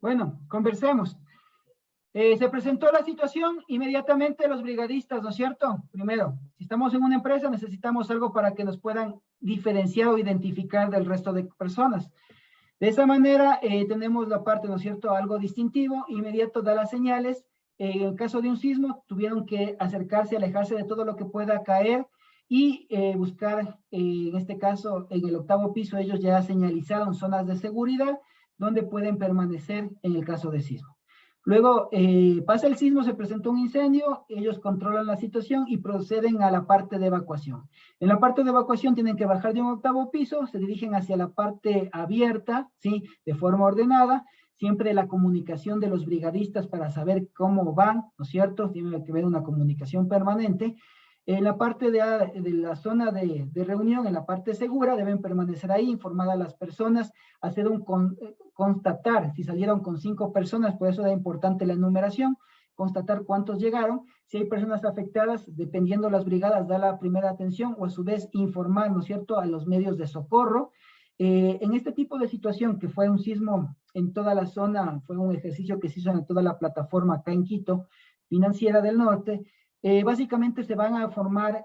Bueno, conversemos. Se presentó la situación, inmediatamente los brigadistas, ¿no es cierto? Primero, si estamos en una empresa, necesitamos algo para que nos puedan diferenciar o identificar del resto de personas. De esa manera, tenemos la parte, ¿no es cierto?, algo distintivo, inmediato da las señales. En el caso de un sismo, tuvieron que acercarse, alejarse de todo lo que pueda caer y buscar, en este caso, en el 8º piso, ellos ya señalizaron zonas de seguridad donde pueden permanecer en el caso de sismo. Luego pasa el sismo, se presentó un incendio, ellos controlan la situación y proceden a la parte de evacuación. En la parte de evacuación tienen que bajar de un 8º piso, se dirigen hacia la parte abierta, ¿sí?, de forma ordenada. Siempre la comunicación de los brigadistas para saber cómo van, ¿no es cierto? Tiene que haber una comunicación permanente. En la parte de la zona de reunión, en la parte segura, deben permanecer ahí, informar a las personas, hacer constatar, si salieron con 5 personas, por eso es importante la enumeración, constatar cuántos llegaron. Si hay personas afectadas, dependiendo las brigadas, da la primera atención o a su vez informar, ¿no es cierto?, a los medios de socorro. En este tipo de situación, que fue un sismo en toda la zona, fue un ejercicio que se hizo en toda la plataforma acá en Quito, financiera del norte, básicamente se van a formar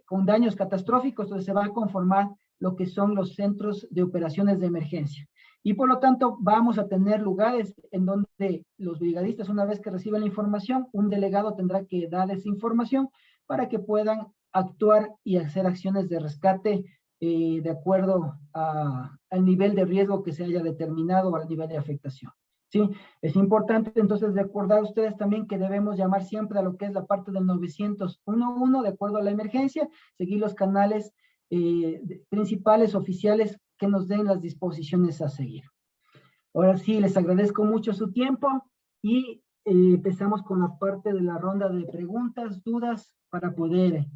con daños catastróficos, entonces se va a conformar lo que son los centros de operaciones de emergencia. Y por lo tanto vamos a tener lugares en donde los brigadistas, una vez que reciben la información, un delegado tendrá que dar esa información para que puedan actuar y hacer acciones de rescate de acuerdo al nivel de riesgo que se haya determinado o al nivel de afectación. ¿sí? Es importante entonces recordar a ustedes también que debemos llamar siempre a lo que es la parte del 911 de acuerdo a la emergencia, seguir los canales principales, oficiales, que nos den las disposiciones a seguir. Ahora sí, les agradezco mucho su tiempo y empezamos con la parte de la ronda de preguntas, dudas, para poder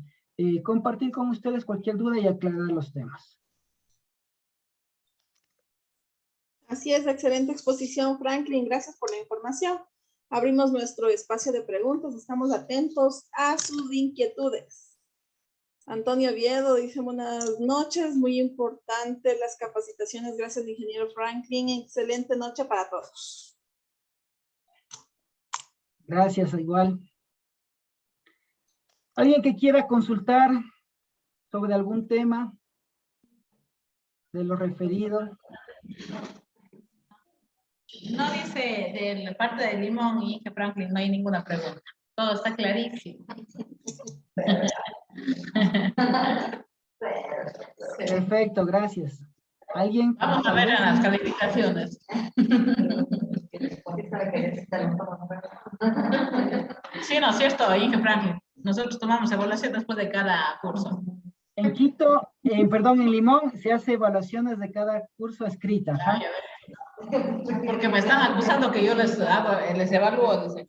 compartir con ustedes cualquier duda y aclarar los temas. Así es, excelente exposición, Franklin. Gracias por la información. Abrimos nuestro espacio de preguntas. Estamos atentos a sus inquietudes. Antonio Oviedo dice, buenas noches, muy importante las capacitaciones. Gracias, ingeniero Franklin. Excelente noche para todos. Gracias, igual. ¿Alguien que quiera consultar sobre algún tema de lo referido? No dice de la parte de Limón y que Franklin no hay ninguna pregunta. Todo está clarísimo. Perfecto, gracias. ¿Alguien? Vamos a ver en las calificaciones. Sí, no es cierto, Inge Franklin. Nosotros tomamos evaluación después de cada curso. En Quito, perdón, en Limón se hace evaluaciones de cada curso escrita. ¿Ja? Porque me están acusando que yo les evalúo. Dice.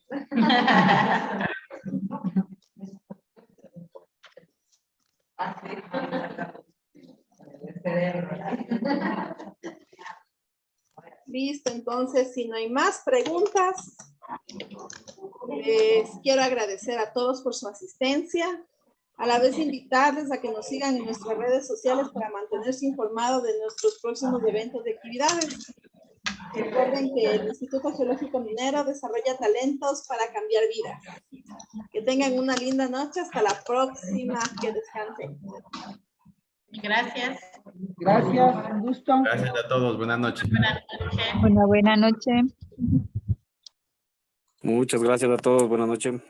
Listo, entonces, si no hay más preguntas, les quiero agradecer a todos por su asistencia. A la vez invitarles a que nos sigan en nuestras redes sociales para mantenerse informados de nuestros próximos eventos y actividades. Recuerden que el Instituto Geológico Minero desarrolla talentos para cambiar vidas. Que tengan una linda noche. Hasta la próxima. Que descansen. Gracias. Gracias, un gusto. Gracias a todos. Buenas noches. Buenas noches. Una buena noche. Muchas gracias a todos. Buenas noches.